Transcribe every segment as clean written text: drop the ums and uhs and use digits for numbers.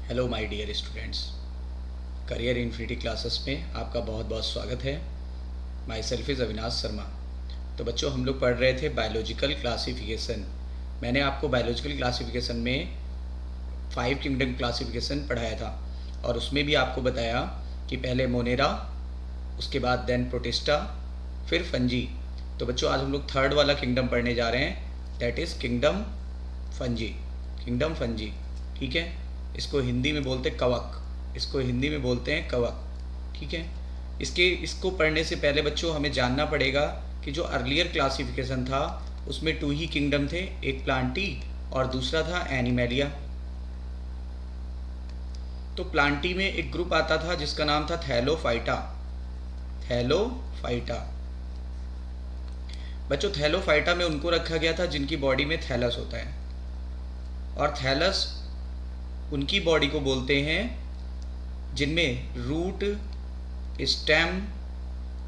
Hello my dear students, career infinity classes में आपका बहुत बहुत स्वागत है। Myself is Avinash Sharma. तो बच्चों, हम लोग पढ़ रहे थे बायोलॉजिकल क्लासिफिकेशन। मैंने आपको बायोलॉजिकल क्लासिफिकेशन में 5 किंगडम क्लासिफिकेशन पढ़ाया था और उसमें भी आपको बताया कि पहले मोनेरा, उसके बाद देन प्रोटिस्टा, फिर फंजी। तो बच्चों, आज हम लोग थर्ड वाला किंगडम पढ़ने जा रहे हैं, that is kingdom fungi. Kingdom fungi, ठीक है। इसको हिंदी में बोलते हैं कवक, इसको हिंदी में बोलते हैं कवक, ठीक है। इसको पढ़ने से पहले बच्चों हमें जानना पड़ेगा कि जो अर्लियर क्लासिफिकेशन था उसमें 2 ही किंगडम थे, एक प्लांटी और दूसरा था एनिमेलिया। तो प्लांटी में एक ग्रुप आता था जिसका नाम था थैलोफाइटा। थैलोफाइटा बच्चों, थैलोफाइटा में उनको रखा गया था जिनकी बॉडी में थैलस होता है, और थैलस उनकी बॉडी को बोलते हैं जिनमें रूट, स्टेम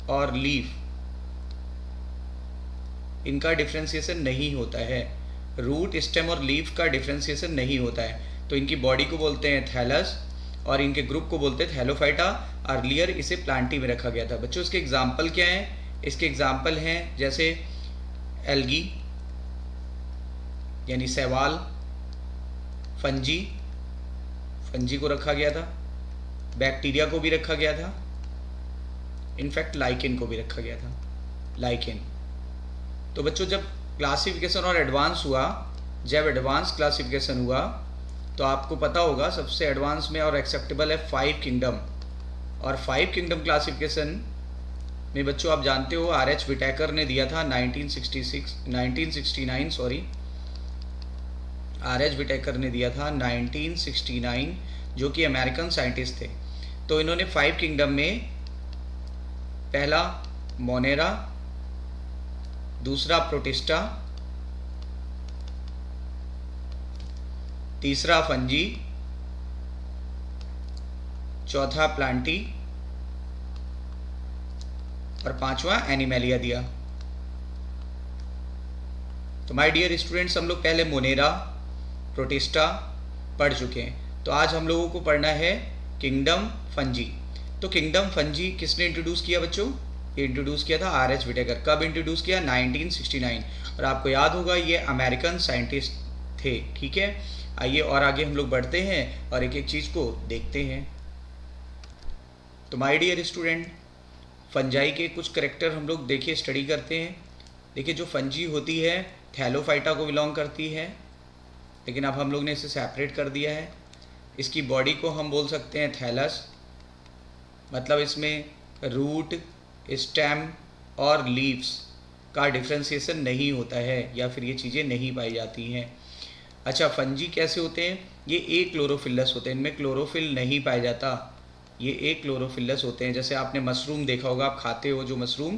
और लीफ इनका डिफ्रेंशिएशन नहीं होता है। रूट, स्टेम और लीफ का डिफ्रेंशिएशन नहीं होता है, तो इनकी बॉडी को बोलते हैं थैलस और इनके ग्रुप को बोलते हैं थैलोफाइटा। अर्लियर इसे प्लांटी में रखा गया था। बच्चों, इसके एग्जाम्पल क्या हैं? इसके एग्जाम्पल हैं जैसे एल्गी यानी शैवाल, फंजी को रखा गया था, बैक्टीरिया को भी रखा गया था, इनफैक्ट लाइकेन को भी रखा गया था, लाइकेन। तो बच्चों, जब क्लासिफिकेशन और एडवांस हुआ, जब एडवांस क्लासिफिकेशन हुआ तो आपको पता होगा सबसे एडवांस में और एक्सेप्टेबल है 5 किंगडम। और 5 किंगडम क्लासिफिकेशन में बच्चों आप जानते हो R.H. विटेकर ने दिया था 1969 सॉरी, R.H. विटेकर ने दिया था 1969, जो कि अमेरिकन साइंटिस्ट थे। तो इन्होंने 5 किंगडम में पहला मोनेरा, दूसरा प्रोटिस्टा, तीसरा फंजी, चौथा प्लांटी और पांचवा एनिमेलिया दिया। तो माय डियर स्टूडेंट्स, हम लोग पहले मोनेरा, प्रोटिस्टा पढ़ चुके हैं। तो आज हम लोगों को पढ़ना है किंगडम फंजी। तो किंगडम फंजी किसने इंट्रोड्यूस किया बच्चों? ये इंट्रोड्यूस किया था R.H. विटेकर। कब इंट्रोड्यूस किया? 1969। और आपको याद होगा ये अमेरिकन साइंटिस्ट थे, ठीक है। आइए और आगे हम लोग बढ़ते हैं और एक एक चीज़ को देखते हैं। तो माय डियर स्टूडेंट, फंजाई के कुछ करेक्टर हम लोग देखिए स्टडी करते हैं। देखिए, जो फंजी होती है थैलोफाइटा को बिलोंग करती है, लेकिन अब हम लोग ने इसे सेपरेट कर दिया है। इसकी बॉडी को हम बोल सकते हैं थैलस, मतलब इसमें रूट, स्टेम और लीव्स का डिफ्रेंशिएशन नहीं होता है, या फिर ये चीज़ें नहीं पाई जाती हैं। अच्छा, फंजी कैसे होते हैं? ये एक क्लोरोफिलस होते हैं, इनमें क्लोरोफिल नहीं पाया जाता। ये एक क्लोरोफिलस होते हैं। जैसे आपने मशरूम देखा होगा, आप खाते हो जो मशरूम,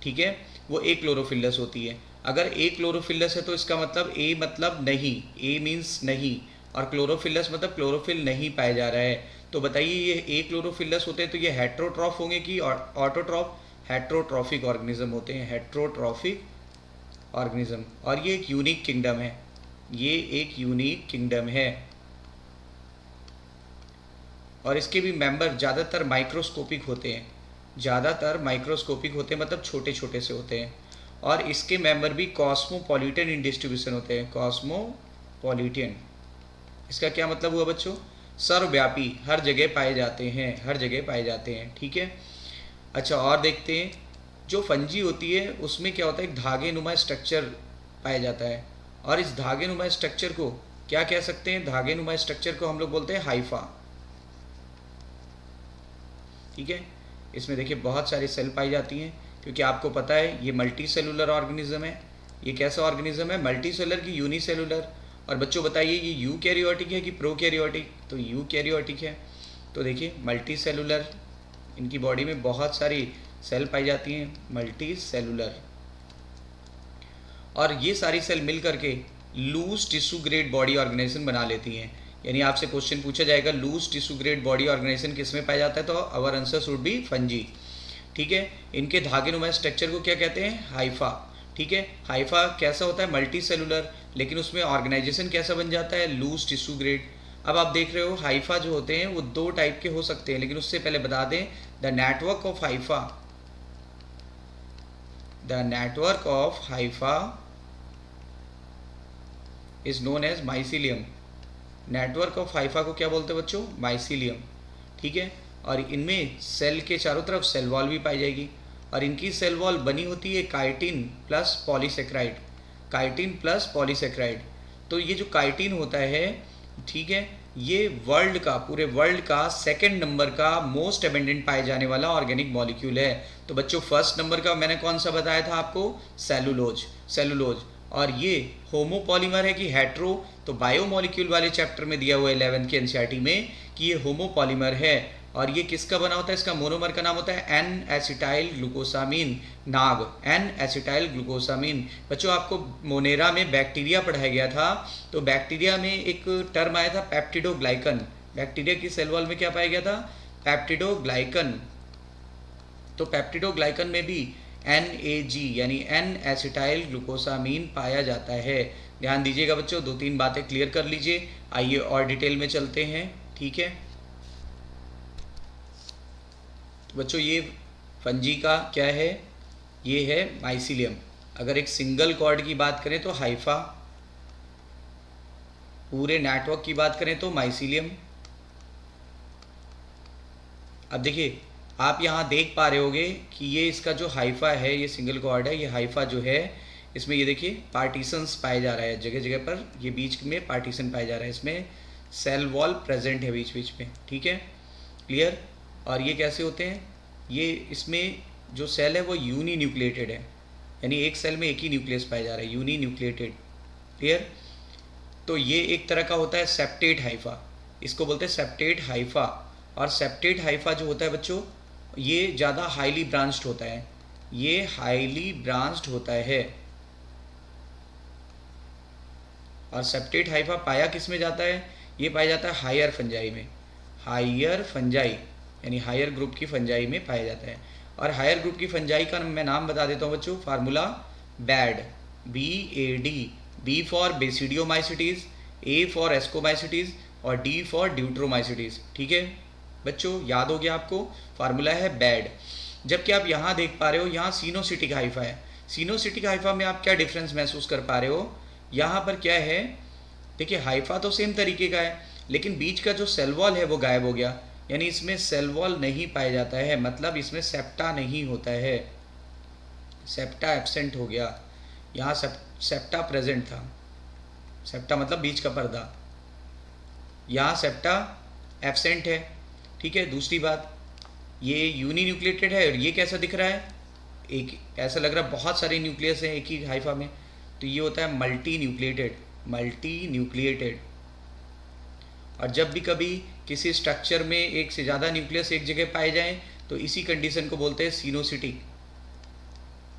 ठीक है, वो एक क्लोरोफिलस होती है। अगर एक क्लोरोफिलस है तो इसका मतलब ए मतलब नहीं, ए मीन्स नहीं, और क्लोरोफिलस मतलब क्लोरोफिल नहीं पाया जा रहा है। तो बताइए, ये एक क्लोरोफिलस होते हैं तो ये हेट्रोट्रॉफ होंगे कि ऑटोट्रॉफ? हेट्रोट्रॉफिक ऑर्गेनिज्म होते हैं, हेट्रोट्रॉफिक ऑर्गेनिज्म। और ये एक यूनिक किंगडम है, ये एक यूनिक किंगडम है। और इसके भी मेंबर ज़्यादातर माइक्रोस्कोपिक होते हैं, ज़्यादातर माइक्रोस्कोपिक होते हैं, मतलब छोटे छोटे से होते हैं। और इसके मेंबर भी कॉस्मोपॉलिटन इन डिस्ट्रीब्यूशन होते हैं। कॉस्मोपॉलिटन, इसका क्या मतलब हुआ बच्चों? सर्वव्यापी, हर जगह पाए जाते हैं, हर जगह पाए जाते हैं, ठीक है। अच्छा, और देखते हैं, जो फंजी होती है उसमें क्या होता है? एक धागे नुमा स्ट्रक्चर पाया जाता है, और इस धागे नुमा स्ट्रक्चर को क्या कह सकते हैं? धागे नुमा स्ट्रक्चर को हम लोग बोलते हैं हाइफा, ठीक है। इसमें देखिए बहुत सारी सेल पाई जाती हैं, क्योंकि आपको पता है ये मल्टी सेलुलर ऑर्गेनिज्म है। ये कैसा ऑर्गेनिज्म है? मल्टी सेलुलर की यूनिसेलुलर। और बच्चों बताइए, ये यूकैरियोटिक है कि प्रोकैरियोटिक? तो यूकैरियोटिक है। तो देखिए मल्टी सेलुलर, इनकी बॉडी में बहुत सारी सेल पाई जाती हैं, मल्टी सेलुलर। और ये सारी सेल मिल करके loose tissue grade body organisation बना लेती हैं। यानी आपसे क्वेश्चन पूछा जाएगा loose tissue grade body organisation किस में पाया जाता है, तो our answer should be fungi, ठीक है। इनके धागे नुमा स्ट्रक्चर को क्या कहते हैं? हाइफा, ठीक है। हाइफा कैसा होता है? मल्टी सेलुलर, लेकिन उसमें ऑर्गेनाइजेशन कैसा बन जाता है? Loose tissue grade. अब आप देख रहे हो हाइफा जो होते हैं वो दो टाइप के हो सकते हैं, लेकिन उससे पहले बता दें the network of hypha is known as mycelium. Network of hypha को क्या बोलते हैं बच्चों? माइसीलियम। ठीक है, और इनमें सेल के चारों तरफ सेल वॉल भी पाई जाएगी, और इनकी सेल वॉल बनी होती है chitin plus polysaccharide. Chitin plus polysaccharide. तो ये जो काइटिन होता है, ठीक है, ये पूरे वर्ल्ड का सेकंड नंबर का मोस्ट एबेंडेंट पाए जाने वाला ऑर्गेनिक मॉलिक्यूल है। तो बच्चों फर्स्ट नंबर का मैंने कौन सा बताया था आपको? सेलुलोज। और ये होमोपॉलीमर है कि हेट्रो? तो बायोमॉलिक्यूल वाले चैप्टर में दिया हुआ है 11th के एनसीईआरटी में कि ये होमोपॉलीमर है। और ये किसका बना होता है? इसका मोनोमर का नाम होता है एन एसिटाइल ग्लूकोसामीन, नाग, एन एसिटाइल ग्लूकोसामीन। बच्चों आपको मोनेरा में बैक्टीरिया पढ़ाया गया था, तो बैक्टीरिया में एक टर्म आया था पेप्टिडोग्लाइकन। बैक्टीरिया की सेल वॉल में क्या पाया गया था? पेप्टिडोग्लाइकन। तो पेप्टिडोग्लाइकन में भी NAG यानी एन एसिटाइल ग्लूकोसामीन पाया जाता है। ध्यान दीजिएगा बच्चों, 2-3 बातें क्लियर कर लीजिए। आइए और डिटेल में चलते हैं। ठीक है बच्चों, ये फंजी का क्या है? ये है माइसीलियम। अगर एक सिंगल कॉर्ड की बात करें तो हाइफा, पूरे नेटवर्क की बात करें तो माइसीलियम। अब देखिए, आप यहाँ देख पा रहे होगे कि ये इसका जो हाइफा है, ये सिंगल कॉर्ड है, ये हाइफा जो है इसमें ये देखिए पार्टीशंस पाए जा रहा है जगह जगह पर, ये बीच में पार्टीशन पाया जा रहा है, इसमें सेल वॉल प्रेजेंट है बीच बीच में। ठीक है, क्लियर? और ये कैसे होते हैं? ये इसमें जो सेल है वो यूनी न्यूक्लिएटेड है, यानी एक सेल में एक ही न्यूक्लियस पाया जा रहा है, यूनी न्यूक्लिएटेड। क्लियर? तो ये एक तरह का होता है सेप्टेट हाइफा, इसको बोलते हैं सेप्टेट हाइफा। और सेप्टेट हाइफा जो होता है बच्चों, ये ज़्यादा हाईली ब्रांच्ड होता है, ये हाईली ब्रांच्ड होता है। और सेप्टेट हाइफा पाया किस में जाता है? ये पाया जाता है हायर फंजाई में, हायर फंजाई यानी हायर ग्रुप की फंजाई में पाया जाता है। और हायर ग्रुप की फंजाई का मैं नाम बता देता हूँ बच्चों, formula BAD, BAD, B for basidiomycetes, A for ascomycetes और D फॉर ड्यूट्रोमाइसिटीज। ठीक है बच्चों, याद हो गया आपको? फार्मूला है BAD। जबकि आप यहाँ देख पा रहे हो, यहाँ सिनोसिटिक हाइफा है। सिनोसिटिक हाइफा में आप क्या डिफरेंस महसूस कर पा रहे हो? यहाँ पर क्या है? देखिए, हाइफा तो सेम तरीके का है, लेकिन बीच का जो सेल वॉल है वो गायब हो गया, यानी इसमें सेल वॉल नहीं पाया जाता है, मतलब इसमें सेप्टा नहीं होता है, सेप्टा एब्सेंट हो गया। यहाँ सेप्टा प्रेजेंट था, सेप्टा मतलब बीच का पर्दा, यहाँ सेप्टा एब्सेंट है। ठीक है, दूसरी बात, ये यूनी न्यूक्लिएटेड है और ये कैसा दिख रहा है? एक ऐसा लग रहा है बहुत सारे न्यूक्लियस हैं एक ही हाइफा में, तो ये होता है मल्टी न्यूक्लिएटेड। और जब भी कभी किसी स्ट्रक्चर में एक से ज़्यादा न्यूक्लियस एक जगह पाए जाएं तो इसी कंडीशन को बोलते हैं सिनोसिटिक,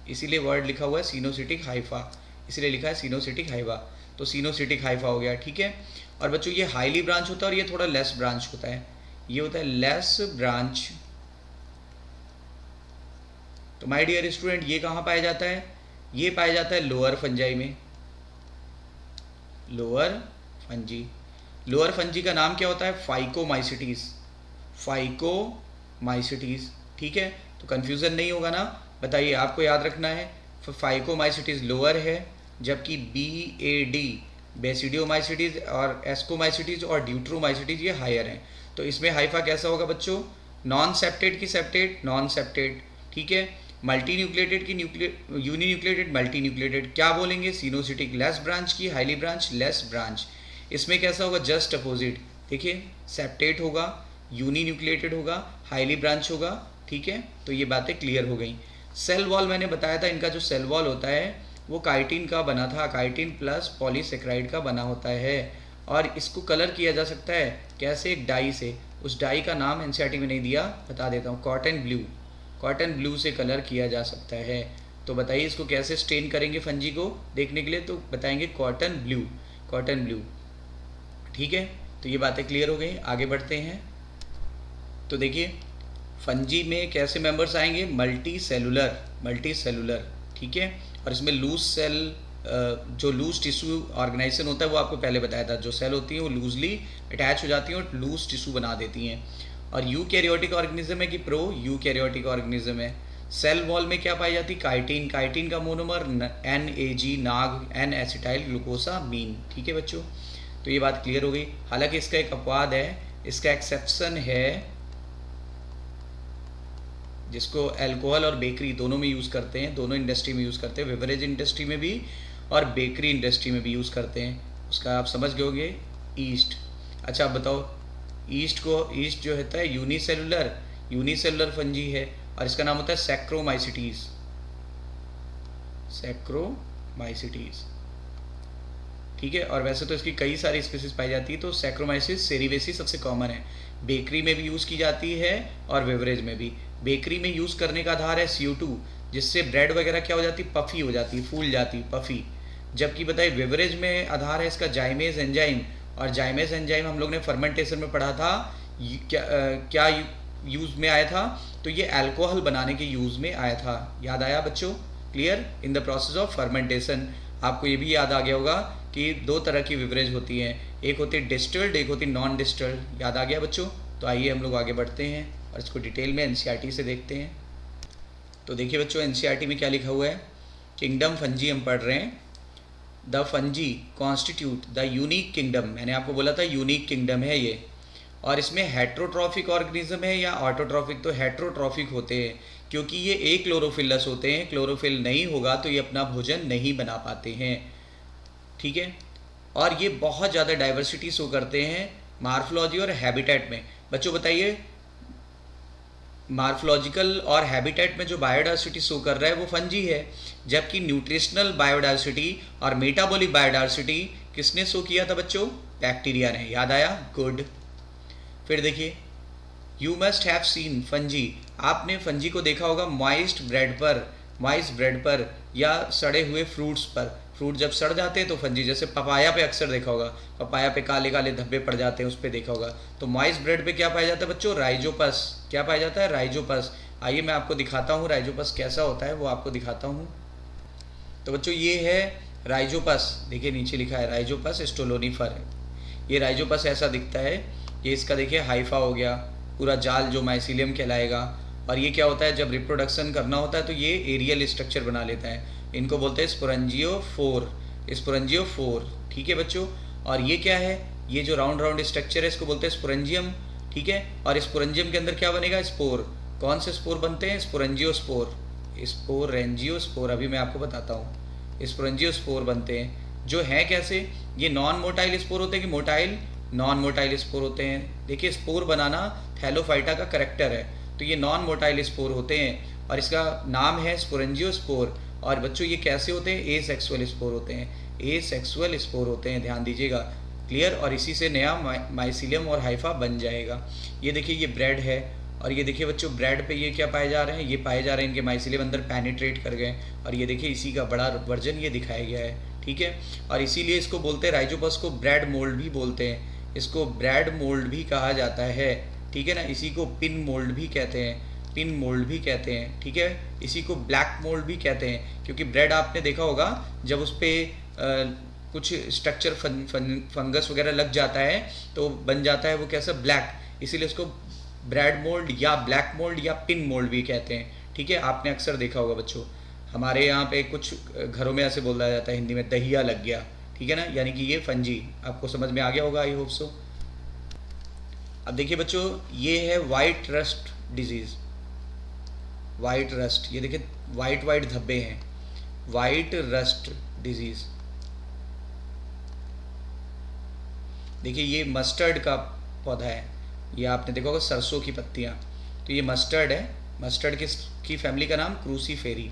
इसीलिए वर्ड लिखा हुआ है सिनोसिटिक हाइफा, इसलिए लिखा है सिनोसिटिक हाइफा। तो सिनोसिटिक हाइफा हो गया। ठीक है, और बच्चों ये हाईली ब्रांच होता है और ये थोड़ा लेस ब्रांच होता है, ये होता है लेस ब्रांच। तो माय डियर स्टूडेंट, ये कहाँ पाया जाता है? ये पाया जाता है लोअर फंजाई में, लोअर फंजी का नाम क्या होता है? फाइकोमाइसिटीज। ठीक है, तो कंफ्यूजन नहीं होगा ना? बताइए, आपको याद रखना है फाइकोमाइसिटीज लोअर है, जबकि BAD बेसिडियोमाइसिटीज और एस्कोमाइसिटीज और ड्यूट्रोमाइसिटीज ये हायर हैं। तो इसमें हाइफा कैसा होगा बच्चों? नॉन सेप्टेट की सेप्टेट, नॉन सेप्टेट। ठीक है, मल्टी न्यूक्लिएटेड की यूनी न्यूक्लिएटेड, मल्टी न्यूक्लिएटेड। क्या बोलेंगे? सिनोसिटिक लेस ब्रांच की, हाईली ब्रांच लेस ब्रांच। इसमें कैसा होगा? Just opposite. देखिए, सेप्टेट होगा, यूनी न्यूक्लिएटेड होगा, हाईली ब्रांच होगा। ठीक है, तो ये बातें क्लियर हो गई। सेल वॉल मैंने बताया था, इनका जो सेल वॉल होता है वो काइटिन का बना था, काइटिन प्लस पॉलीसेक्राइड का बना होता है। और इसको कलर किया जा सकता है कैसे? एक डाई से। उस डाई का नाम एनसीईआरटी में नहीं दिया, बता देता हूँ, कॉटन ब्लू से कलर किया जा सकता है। तो बताइए इसको कैसे स्टेन करेंगे फंजी को देखने के लिए? तो बताएंगे कॉटन ब्लू। ठीक है, तो ये बातें क्लियर हो गई, आगे बढ़ते हैं। तो देखिए, फंजी में कैसे मेंबर्स आएंगे? Multi cellular. ठीक है, और इसमें लूज सेल जो लूज टिश्यू ऑर्गेनाइजेशन होता है वो आपको पहले बताया था, जो सेल होती हैं वो लूजली अटैच हो जाती हैं और लूज टिश्यू बना देती हैं। और यूकैरियोटिक ऑर्गेनिज्म है कि प्रो यूकैरियोटिक ऑर्गेनिज्म है। सेल वॉल में क्या पाई जाती है? काइटिन। काइटिन का मोनोमर NAG, नाग, N एसिटाइल ग्लूकोसामीन। ठीक है बच्चों, तो ये बात क्लियर हो गई। हालांकि इसका एक अपवाद है, इसका एक्सेप्शन है जिसको अल्कोहल और बेकरी दोनों में यूज़ करते हैं, दोनों इंडस्ट्री में यूज़ करते हैं, बेवरेज इंडस्ट्री में भी और बेकरी इंडस्ट्री में भी यूज़ करते हैं। उसका आप समझ गए होंगे, ईस्ट। अच्छा आप बताओ, ईस्ट जो होता है यूनिसेलुलर फंजी है और इसका नाम होता है सैक्रोमाइसिटीज। ठीक है, और वैसे तो इसकी कई सारी स्पीसीज पाई जाती है, तो सैक्रोमाइसिस सेरिवेसी सबसे कॉमन है। बेकरी में भी यूज़ की जाती है और बेवरेज में भी। बेकरी में यूज़ करने का आधार है CO2, जिससे ब्रेड वगैरह क्या हो जाती है? पफ़ी हो जाती है, फूल जाती है, पफ़ी। जबकि बताइए बेवरेज में आधार है इसका जाइमेज एंजाइम, और जाइमेज एंजाइम हम लोग ने फर्मेंटेशन में पढ़ा था, क्या यूज़ में आया था? तो ये अल्कोहल बनाने के यूज़ में आया था। याद आया बच्चों? Clear? In the process of fermentation. आपको ये भी याद आ गया होगा कि दो तरह की बेवरेज होती हैं, एक होती है डिस्टिल्ड, एक होती है नॉन डिस्टिल्ड। याद आ गया बच्चों? तो आइए हम लोग आगे बढ़ते हैं और इसको डिटेल में NCERT से देखते हैं। तो देखिए बच्चों, NCERT में क्या लिखा हुआ है? किंगडम फंजी हम पढ़ रहे हैं। The fungi constitute the unique kingdom. मैंने आपको बोला था यूनिक किंगडम है ये। और इसमें हेट्रोट्रॉफिक ऑर्गेनिज्म है या ऑटोट्रॉफिक? तो हेट्रोट्रॉफिक होते हैं, क्योंकि ये क्लोरोफिलस होते हैं। क्लोरोफिल नहीं होगा तो ये अपना भोजन नहीं बना पाते हैं। ठीक है, और ये बहुत ज़्यादा डाइवर्सिटी शो करते हैं मार्फोलॉजी और हैबिटेट में। बच्चों बताइए, मार्फोलॉजिकल और हैबिटेट में जो बायोडाइवर्सिटी शो कर रहा है वो फंजी है, जबकि न्यूट्रिशनल बायोडाइवर्सिटी और मेटाबॉलिक बायोडाइवर्सिटी किसने शो किया था बच्चों? बैक्टीरिया ने। याद आया? गुड। फिर देखिए, you must have seen fungi. आपने फंजी को देखा होगा मॉइस्ट ब्रेड पर या सड़े हुए फ्रूट्स पर। फ्रूट जब सड़ जाते हैं तो फंजी, जैसे पपाया पे अक्सर देखा होगा, पपाया पे काले काले धब्बे पड़ जाते हैं, उस पर देखा होगा। तो मॉइस्ट ब्रेड पे क्या पाया जाता है बच्चों? राइजोपस। क्या पाया जाता है? राइजोपस। आइए मैं आपको दिखाता हूँ राइजोपस कैसा होता है, वो आपको दिखाता हूँ। तो बच्चों ये है राइजोपस। देखिए नीचे लिखा है राइजोपस स्टोलोनिफर। ये राइजोपस ऐसा दिखता है। ये इसका देखिए हाइफा हो गया, पूरा जाल जो माइसीलियम कहलाएगा। और ये क्या होता है, जब रिप्रोडक्शन करना होता है तो ये एरियल स्ट्रक्चर बना लेता है। इनको बोलते हैं स्पोरेंजियोफोर। ठीक है बच्चों, और ये क्या है? ये जो राउंड स्ट्रक्चर है इसको बोलते हैं स्पोरेंजियम। ठीक है, और स्पोरेंजियम के अंदर क्या बनेगा? स्पोर। कौन से स्पोर बनते हैं? स्पोरेंजियोस्पोर। अभी मैं आपको बताता हूँ। स्पोरेंजियोस्पोर बनते हैं, जो हैं कैसे? ये नॉन मोटाइल स्पोर होते हैं कि मोटाइल? नॉन मोटाइल स्पोर होते हैं। देखिए स्पोर बनाना थैलोफाइटा का करैक्टर है, तो ये नॉन मोटाइल स्पोर होते हैं और इसका नाम है स्पोरेंजियोस्पोर। और बच्चों ये कैसे होते हैं? एसेक्सुअल स्पोर होते हैं, ध्यान दीजिएगा। क्लियर? और इसी से नया माइसीलियम और हाइफा बन जाएगा। ये देखिए ये ब्रेड है, और ये देखिए बच्चों ब्रेड पे ये क्या पाए जा रहे हैं? ये पाए जा रहे हैं इनके माइसीलियम अंदर पेनिट्रेट कर गए, और ये देखिए इसी का बड़ा वर्जन ये दिखाया गया है। ठीक है, और इसीलिए इसको बोलते हैं राइजोपस को ब्रेड मोल्ड भी बोलते हैं, इसको ब्रेड मोल्ड भी कहा जाता है। ठीक है ना, इसी को पिन मोल्ड भी कहते हैं। ठीक है, इसी को ब्लैक मोल्ड भी कहते हैं, क्योंकि ब्रेड आपने देखा होगा जब उस पर कुछ स्ट्रक्चर फंगस वगैरह लग जाता है तो बन जाता है वो कैसा? ब्लैक। इसीलिए उसको ब्रेड मोल्ड या ब्लैक मोल्ड या पिन मोल्ड भी कहते हैं। ठीक है, आपने अक्सर देखा होगा बच्चों, हमारे यहाँ पे कुछ घरों में ऐसे बोला जाता है हिंदी में, दहिया लग गया। ठीक है ना, यानी कि ये फंजी। आपको समझ में आ गया होगा, आई होप सो। अब देखिए बच्चों, ये है white rust disease. White rust, ये देखिए वाइट धब्बे हैं, वाइट रस्ट डिजीज़। देखिए ये मस्टर्ड का पौधा है, ये आपने देखा होगा सरसों की पत्तियाँ। तो ये मस्टर्ड है, मस्टर्ड की फैमिली का नाम क्रूसीफेरी।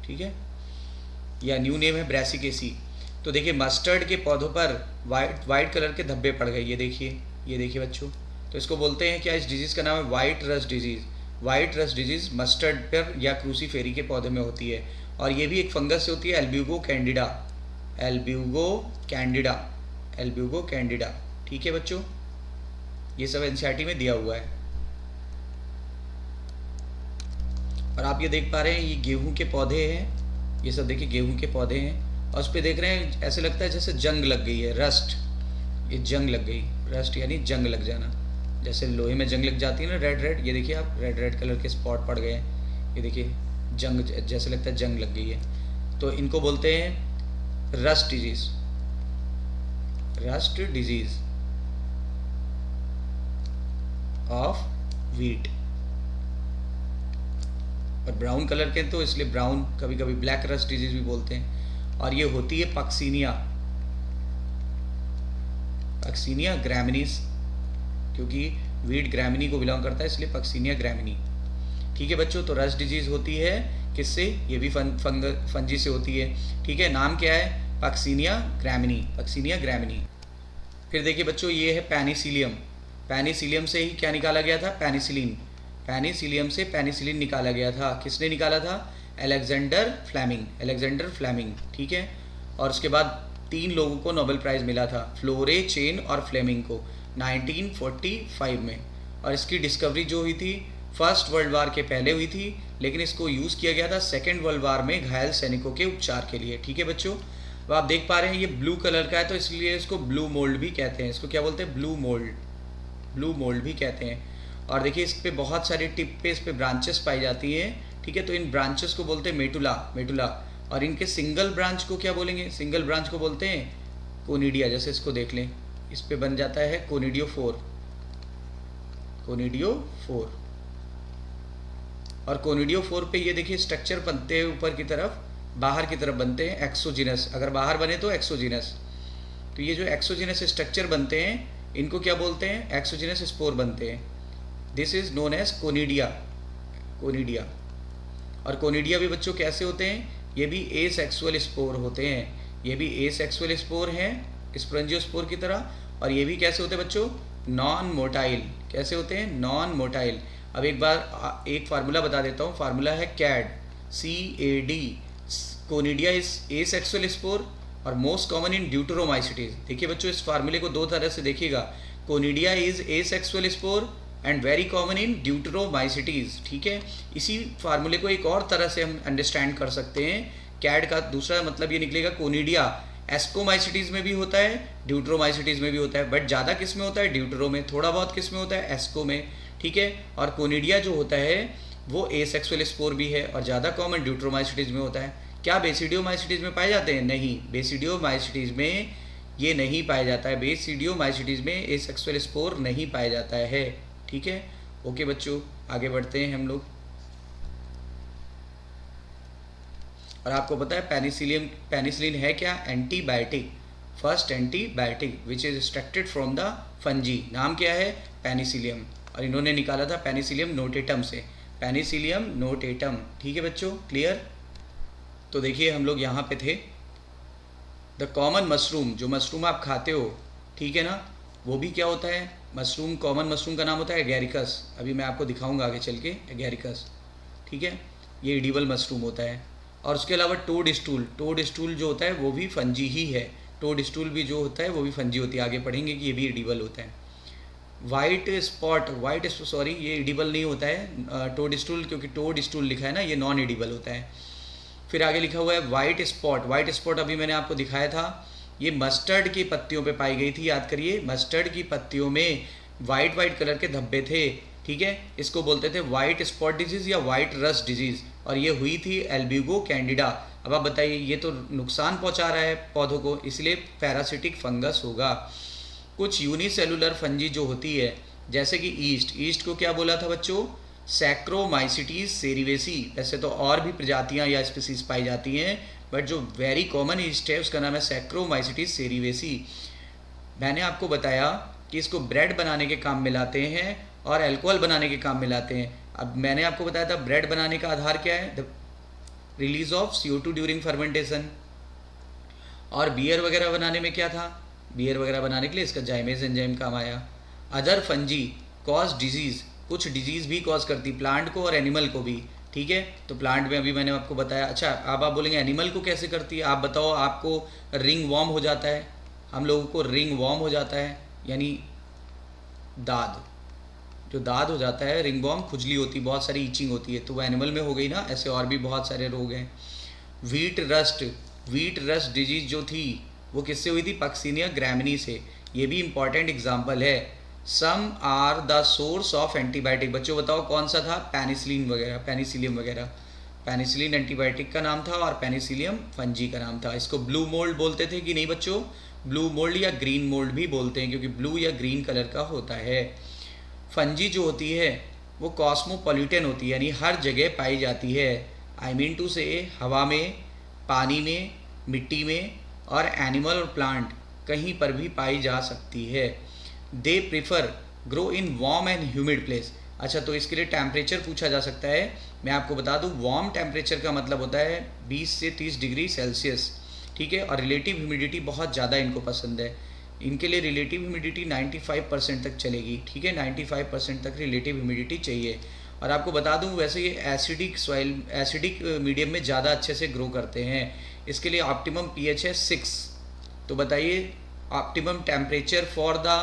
ठीक है, या न्यू नेम है ब्रासिकेसी। तो देखिए मस्टर्ड के पौधों पर वाइट कलर के धब्बे पड़ गए। ये देखिए बच्चों, तो इसको बोलते हैं क्या? इस डिजीज़ का नाम है वाइट रस्ट डिजीज़। मस्टर्ड पर या क्रूसीफेरी के पौधे में होती है, और ये भी एक फंगस से होती है, एल्ब्यूगो कैंडिडा। ठीक है बच्चों, ये सब NCERT में दिया हुआ है। और आप ये देख पा रहे हैं, ये गेहूं के पौधे हैं, ये सब देखिए गेहूं के पौधे हैं, और उस पर देख रहे हैं ऐसे लगता है जैसे जंग लग गई है, रस्ट, ये जंग लग गई, रस्ट यानी जंग लग जाना, जैसे लोहे में जंग लग जाती है ना, रेड रेड, ये देखिए आप रेड रेड कलर के स्पॉट पड़ गए हैं, ये देखिए जंग, जैसे लगता है जंग लग गई है। तो इनको बोलते हैं rust disease, rust disease of wheat. और ब्राउन कलर के तो इसलिए ब्राउन, कभी कभी ब्लैक रस्ट डिजीज भी बोलते हैं। और ये होती है पक्सीनिया, पक्सीनिया ग्रैमिनीस, क्योंकि वीट ग्रैमिनी को बिलोंग करता है इसलिए पक्सीनिया ग्रैमिनी। ठीक है बच्चों, तो रस्ट डिजीज होती है किससे, ये भी फंजी से होती है। ठीक है, नाम क्या है, पक्सीनिया ग्रैमिनी, पक्सीनिया ग्रैमिनी। फिर देखिए बच्चों, ये है पेनिसिलियम, पेनिसिलियम से ही क्या निकाला गया था, पेनिसिलिन, पेनिसिलियम से पेनिसिलिन निकाला गया था। किसने निकाला था, अलेक्जेंडर फ्लेमिंग, अलेक्जेंडर फ्लेमिंग। ठीक है, और उसके बाद 3 लोगों को नोबेल प्राइज़ मिला था, फ्लोरे, चेन और फ्लेमिंग को 1945 में। और इसकी डिस्कवरी जो हुई थी फर्स्ट वर्ल्ड वार के पहले हुई थी, लेकिन इसको यूज़ किया गया था सेकेंड वर्ल्ड वार में घायल सैनिकों के उपचार के लिए। ठीक है बच्चों, अब आप देख पा रहे हैं ये ब्लू कलर का है, तो इसलिए इसको ब्लू मोल्ड भी कहते हैं। इसको क्या बोलते हैं, ब्लू मोल्ड, ब्लू मोल्ड भी कहते हैं। और देखिए इस पे बहुत सारी टिप पे इस पे ब्रांचेस पाई जाती हैं। ठीक है, तो इन ब्रांचेस को बोलते हैं मेटुला, मेटुला। और इनके सिंगल ब्रांच को क्या बोलेंगे, सिंगल ब्रांच को बोलते हैं कोनिडिया। जैसे इसको देख लें, इस पे बन जाता है कोनिडियोफोर, कोनिडियोफोर। और कोनिडियोफोर पे ये देखिए स्ट्रक्चर बनते हैं ऊपर की तरफ, बाहर की तरफ बनते हैं एक्सोजिनस, अगर बाहर बने तो एक्सोजिनस। तो ये जो एक्सोजिनस स्ट्रक्चर बनते हैं इनको क्या बोलते हैं, एक्सोजिनस स्पोर बनते हैं। This is known as conidia, conidia. और कोनिडिया भी बच्चों कैसे होते हैं, ये भी एसेक्सुअल स्पोर होते हैं, ये भी एसेक्सुअल स्पोर हैं स्पोरेंजियोस्पोर की तरह। और ये भी कैसे होते हैं बच्चों, नॉन मोटाइल, कैसे होते हैं, नॉन मोटाइल। अब एक बार एक फार्मूला बता देता हूँ, फार्मूला है CAD, CAD। Conidia is asexual spore और मोस्ट कॉमन इन ड्यूटेरोमाइसिटीज। देखिए बच्चों इस फार्मूले को 2 तरह से देखिएगा, conidia is asexual spore and very common in deuteromycetes. ठीक है, इसी फार्मूले को एक और तरह से हम अंडरस्टैंड कर सकते हैं। कैड का दूसरा मतलब ये निकलेगा, कोनिडिया एस्कोमाइसिटीज में भी होता है, ड्यूटेरोमाइसिटीज में भी होता है, बट ज़्यादा किस में होता है, ड्यूटेरो में, थोड़ा बहुत किस में होता है, एस्को में। ठीक है, और कोनिडिया जो होता है वो एसेक्सुअल स्पोर भी है और ज़्यादा कॉमन ड्यूटेरोमाइसिटीज में होता है। क्या बेसिडियोमाइसिटीज में पाए जाते हैं, नहीं, बेसिडियोमाइसिटीज में ये नहीं पाया जाता है, बेसिडियोमाइसिटीज में एसेक्सुअल स्पोर नहीं पाया जाता है। ठीक है, ओके बच्चों, आगे बढ़ते हैं हम लोग। और आपको पता है पेनिसिलियम, पेनिसिलिन है क्या, antibiotic, first antibiotic which is extracted from the fungi. नाम क्या है, पेनिसिलियम। और इन्होंने निकाला था पेनिसिलियम नोटेटम से, पेनिसिलियम नोटेटम। ठीक है बच्चों, क्लियर। तो देखिए हम लोग यहाँ पे थे, द कॉमन मशरूम, जो मशरूम आप खाते हो, ठीक है ना, वो भी क्या होता है, मशरूम, कॉमन मशरूम का नाम होता है एगैरिकस। अभी मैं आपको दिखाऊंगा आगे चल के एगैरिकस। ठीक है, ये एडिबल मशरूम होता है। और उसके अलावा टोड स्टूल, टोड स्टूल जो होता है वो भी फंजी ही है, टोड स्टूल भी जो होता है वो भी फंजी होती है, आगे पढ़ेंगे कि ये भी एडिबल होता है। वाइट स्पॉट, वाइट सॉरी ये एडिबल नहीं होता है टोड स्टूल, क्योंकि टोड स्टूल लिखा है ना, ये नॉन एडिबल होता है। फिर आगे लिखा हुआ है वाइट स्पॉट, वाइट स्पॉट अभी मैंने आपको दिखाया था, ये मस्टर्ड की पत्तियों पे पाई गई थी, याद करिए, मस्टर्ड की पत्तियों में वाइट वाइट कलर के धब्बे थे। ठीक है, इसको बोलते थे वाइट स्पॉट डिजीज़ या वाइट रस्ट डिजीज़, और ये हुई थी एल्ब्यूगो कैंडिडा। अब आप बताइए, ये तो नुकसान पहुंचा रहा है पौधों को, इसलिए पैरासिटिक फंगस होगा। कुछ यूनिसेलुलर फंजी जो होती है, जैसे कि ईस्ट, ईस्ट को क्या बोला था बच्चों, सैक्रोमाइसिटीज सेरिवेसी। वैसे तो और भी प्रजातियां या स्पीसीज पाई जाती हैं, बट जो वेरी कॉमन ईस्ट है उसका नाम है सैक्रोमाइसिटीज सेरिवेसी। मैंने आपको बताया कि इसको ब्रेड बनाने के काम में लाते हैं और अल्कोहल बनाने के काम में लाते हैं। अब मैंने आपको बताया था ब्रेड बनाने का आधार क्या है, the release of CO2 during fermentation. और बियर वगैरह बनाने में क्या था, बियर वगैरह बनाने के लिए इसका जाइमेज एंजाइम काम आया। अदर फंजी कॉज डिजीज़, कुछ डिजीज़ भी कॉज करती प्लांट को और एनिमल को भी। ठीक है, तो प्लांट में अभी मैंने आपको बताया। अच्छा, अब आप बोलेंगे एनिमल को कैसे करती है, आप बताओ। आपको रिंग वॉर्म हो जाता है, हम लोगों को रिंग वॉर्म हो जाता है, यानी दाद, जो दाद हो जाता है, रिंग वॉर्म, खुजली होती, बहुत सारी ईचिंग होती है, तो वो एनिमल में हो गई ना। ऐसे और भी बहुत सारे रोग हैं। व्हीट रस्ट डिजीज जो थी वो किससे हुई थी? पक्सिनिया ग्रैमिनी से। ये भी इंपॉर्टेंट एग्जाम्पल है। Some are the source of antibiotic. बच्चों बताओ कौन सा था? पेनिसिलियम वगैरह। पेनिसिलिन एंटीबायोटिक का नाम था और पेनिसिलियम फंजी का नाम था। इसको ब्लू मोल्ड बोलते थे कि नहीं बच्चों? ब्लू मोल्ड या ग्रीन मोल्ड भी बोलते हैं, क्योंकि ब्लू या ग्रीन कलर का होता है। फंजी जो होती है वो कॉस्मोपॉलिटन होती है, यानी हर जगह पाई जाती है। आई मीन टू से हवा में, पानी में, मिट्टी में और एनिमल और प्लांट कहीं पर भी पाई जा सकती है। They prefer grow in warm and humid place. अच्छा, तो इसके लिए टेम्परेचर पूछा जा सकता है। मैं आपको बता दूं, वार्म टेम्परेचर का मतलब होता है 20 से 30 डिग्री सेल्सियस, ठीक है। और रिलेटिव ह्यूमिडिटी बहुत ज़्यादा इनको पसंद है। इनके लिए रिलेटिव ह्यूमिडिटी 95% तक चलेगी, ठीक है। 95% तक रिलेटिव ह्यूमिडिटी चाहिए। और आपको बता दूं, वैसे ये एसिडिक मीडियम में ज़्यादा अच्छे से ग्रो करते हैं। इसके लिए ऑप्टिमम पीएच है 6। तो बताइए optimum temperature for the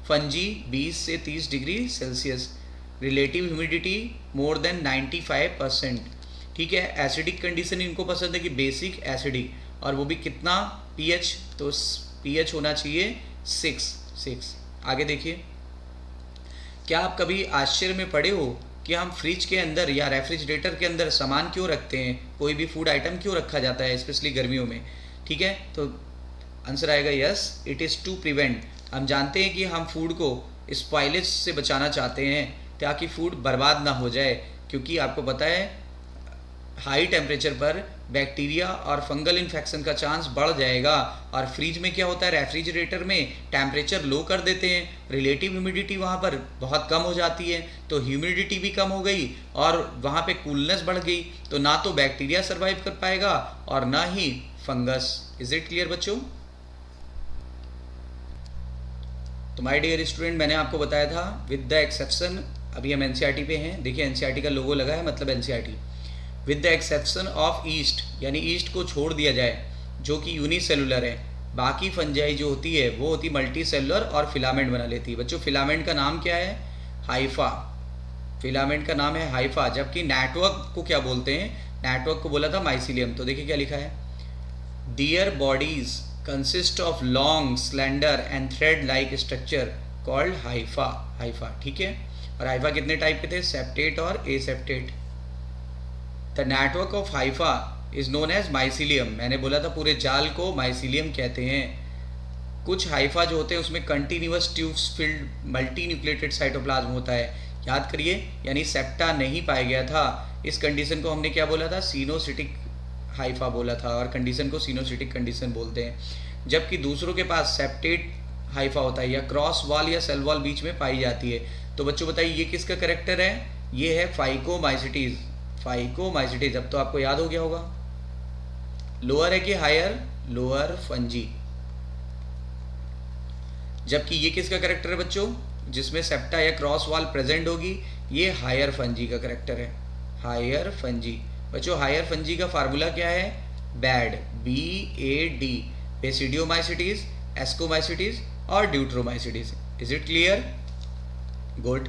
fungi 20 से 30 degree Celsius, relative humidity more than 95%, ठीक है। एसिडिक कंडीशन इनको पसंद है कि बेसिक एसिडिक, और वो भी कितना? पीएच, तो पीएच होना चाहिए 6। आगे देखिए, क्या आप कभी आश्चर्य में पड़े हो कि हम फ्रिज के अंदर या रेफ्रिजरेटर के अंदर सामान क्यों रखते हैं? कोई भी फूड आइटम क्यों रखा जाता है, स्पेशली गर्मियों में, ठीक है। तो आंसर आएगा yes, it is to prevent. हम जानते हैं कि हम फूड को स्पॉइलेज से बचाना चाहते हैं ताकि फूड बर्बाद ना हो जाए, क्योंकि आपको पता है हाई टेम्परेचर पर बैक्टीरिया और फंगल इन्फेक्शन का चांस बढ़ जाएगा। और फ्रिज में क्या होता है, रेफ्रिजरेटर में टेम्परेचर लो कर देते हैं, रिलेटिव ह्यूमिडिटी वहाँ पर बहुत कम हो जाती है, तो ह्यूमिडिटी भी कम हो गई और वहाँ पे कूलनेस बढ़ गई, तो ना तो बैक्टीरिया सर्वाइव कर पाएगा और ना ही फंगस। इज इट क्लियर बच्चों? तो माय डियर स्टूडेंट, मैंने आपको बताया था विद द एक्सेप्शन, अभी हम एनसीईआरटी पे हैं, देखिए एनसीईआरटी का लोगो लगा है, मतलब NCERT. With the exception of east, यानी ईस्ट को छोड़ दिया जाए जो कि यूनिसेलुलर है, बाकी फंजाई जो होती है वो होती मल्टी सेलुलर और फिलामेंट बना लेती है। बच्चों फिलामेंट का नाम क्या है? हाइफा। फिलामेंट का नाम है हाइफा। जबकि नेटवर्क को क्या बोलते हैं? नेटवर्क को बोला था माइसिलियम। तो देखिए क्या लिखा है, their bodies consist of long slender and thread like structure called hypha, ठीक है। और हाइफा कितने टाइप के थे? सेप्टेट और aseptate. The network of hypha is known as mycelium. मैंने बोला था पूरे जाल को माइसिलियम कहते हैं। कुछ हाइफा जो होते हैं उसमें continuous tubes field multi nucleated cytoplasm होता है, याद करिए, यानी सेप्टा नहीं पाया गया था। इस कंडीशन को हमने क्या बोला था? सीनोसिटिक हाइफा बोला था, और कंडीशन को सीनोसिटिक कंडीशन बोलते हैं। जबकि दूसरों के पास सेप्टेट हाइफा होता है, या क्रॉस वॉल या सेल वॉल बीच में पाई जाती है। तो बच्चों बताइए ये किसका करेक्टर है? ये है फाइकोमाइसिटीज। फाइकोमाइसिटीज, अब तो आपको याद हो गया होगा। लोअर है कि हायर? Lower fungi. जबकि ये किसका करेक्टर है बच्चों? जिसमें सेप्टा या क्रॉस वॉल प्रेजेंट होगी, ये हायर फंजी का करेक्टर है, हायर फंजी। बच्चों हायर फंजी का फार्मूला क्या है? बैड, BAD, बेसिडियोमाइसिटीज, एस्कोमाइसिटीज और Deuteromycetes. Is it clear? Good.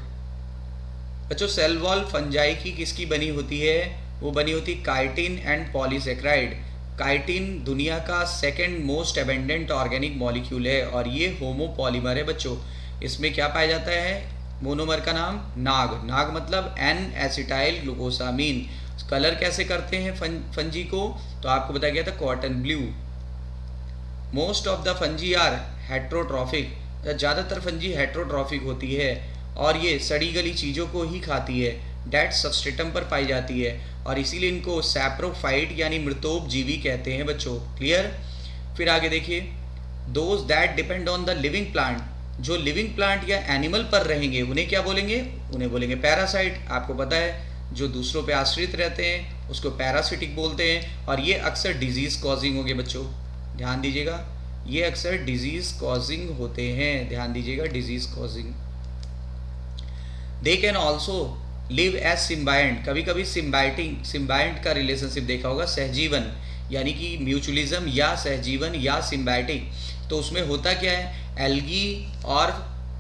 बच्चों सेल वॉल फंजाई की किसकी बनी होती है? वो बनी होती काइटिन एंड पॉलीसेक्राइड। काइटिन दुनिया का second most abundant organic molecule है और ये होमोपॉलीमर है बच्चों। इसमें क्या पाया जाता है? मोनोमर का नाम नाग। नाग मतलब N एसिटाइल ग्लूकोसामीन। कलर कैसे करते हैं फंजी को? तो आपको बताया गया था cotton blue. Most of the fungi are heterotrophic. ज़्यादातर फंजी हेट्रोट्रॉफिक होती है और ये सड़ी गली चीज़ों को ही खाती है, डेट सबस्ट्रेटम पर पाई जाती है, और इसीलिए इनको सैप्रोफाइट यानी मृतोपजीवी कहते हैं बच्चों। क्लियर? फिर आगे देखिए, those that depend on the living plant. जो लिविंग प्लांट या एनिमल पर रहेंगे उन्हें क्या बोलेंगे? उन्हें बोलेंगे पैरासाइट। आपको पता है जो दूसरों पे आश्रित रहते हैं उसको पैरासिटिक बोलते हैं, और ये अक्सर डिजीज कॉजिंग होंगे बच्चों, ध्यान दीजिएगा, ये अक्सर डिजीज कॉजिंग होते हैं, ध्यान दीजिएगा, disease causing. They can also live as symbiont. कभी कभी सिम्बायंट का रिलेशनशिप देखा होगा, सहजीवन, यानी कि म्यूचुअलिज्म या सहजीवन या सिम्बायटिक। तो उसमें होता क्या है? एल्गी और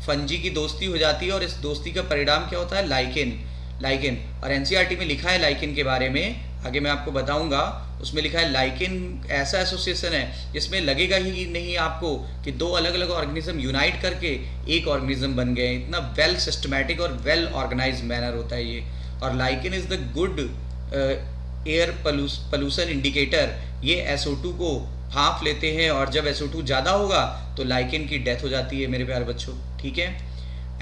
फंजी की दोस्ती हो जाती है और इस दोस्ती का परिणाम क्या होता है? लाइकेन। और एनसीईआरटी में लिखा है लाइकेन के बारे में, आगे मैं आपको बताऊंगा, उसमें लिखा है लाइकेन ऐसा एसोसिएशन है जिसमें लगेगा ही नहीं आपको कि दो अलग अलग ऑर्गेनिज्म यूनाइट करके एक ऑर्गेनिज्म बन गए। इतना वेल सिस्टमैटिक और वेल ऑर्गेनाइज मैनर होता है ये। और lichen is the good air pollution indicator. ये SO2 को भाप लेते हैं और जब SO2 ज़्यादा होगा तो लाइकेन की डेथ हो जाती है मेरे प्यारे बच्चों, ठीक है।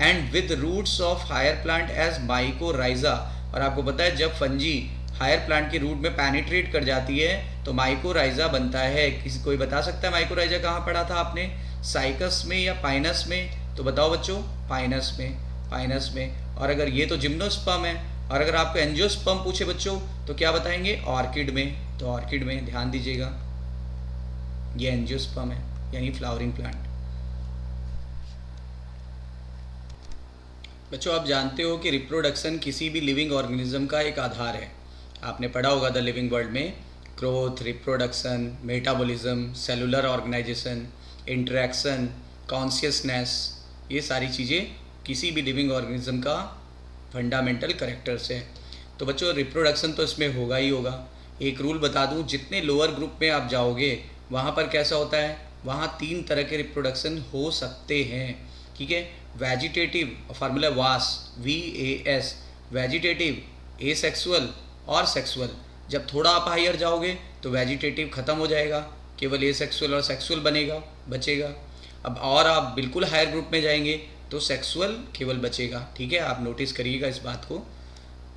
And with roots of higher plant as mycorrhiza. और आपको पता है जब फंजी हायर प्लांट के रूट में पेनिट्रेट कर जाती है तो माइकोराइजा बनता है। किसी कोई बता सकता है माइकोराइजा कहाँ पढ़ा था आपने, साइकस में या पाइनस में? तो बताओ बच्चों, पाइनस में, पाइनस में। और अगर ये तो जिम्नोस्पर्म है, और अगर आपको एंजियोस्पर्म पूछे बच्चों तो क्या बताएंगे, ऑर्किड में। तो ऑर्किड में ध्यान दीजिएगा, ये एंजियोस्पर्म है यानी फ्लावरिंग प्लांट। बच्चों आप जानते हो कि रिप्रोडक्शन किसी भी लिविंग ऑर्गेनिज्म का एक आधार है। आपने पढ़ा होगा द लिविंग वर्ल्ड में growth, reproduction, metabolism, cellular organisation, interaction, consciousness, ये सारी चीज़ें किसी भी लिविंग ऑर्गेनिज्म का फंडामेंटल कैरेक्टर्स है। तो बच्चों रिप्रोडक्शन तो इसमें होगा ही होगा। एक रूल बता दूं, जितने लोअर ग्रुप में आप जाओगे वहाँ पर कैसा होता है, वहाँ 3 तरह के रिप्रोडक्शन हो सकते हैं, ठीक है। वेजिटेटिव, फार्मूला वास, VAS, वेजिटेटिव, एसेक्सुअल और सेक्सुअल। जब थोड़ा आप हायर जाओगे तो वेजिटेटिव ख़त्म हो जाएगा, केवल एसेक्सुअल और सेक्सुअल बचेगा। अब और आप बिल्कुल हायर ग्रुप में जाएंगे तो सेक्सुअल केवल बचेगा, ठीक है। आप नोटिस करिएगा इस बात को।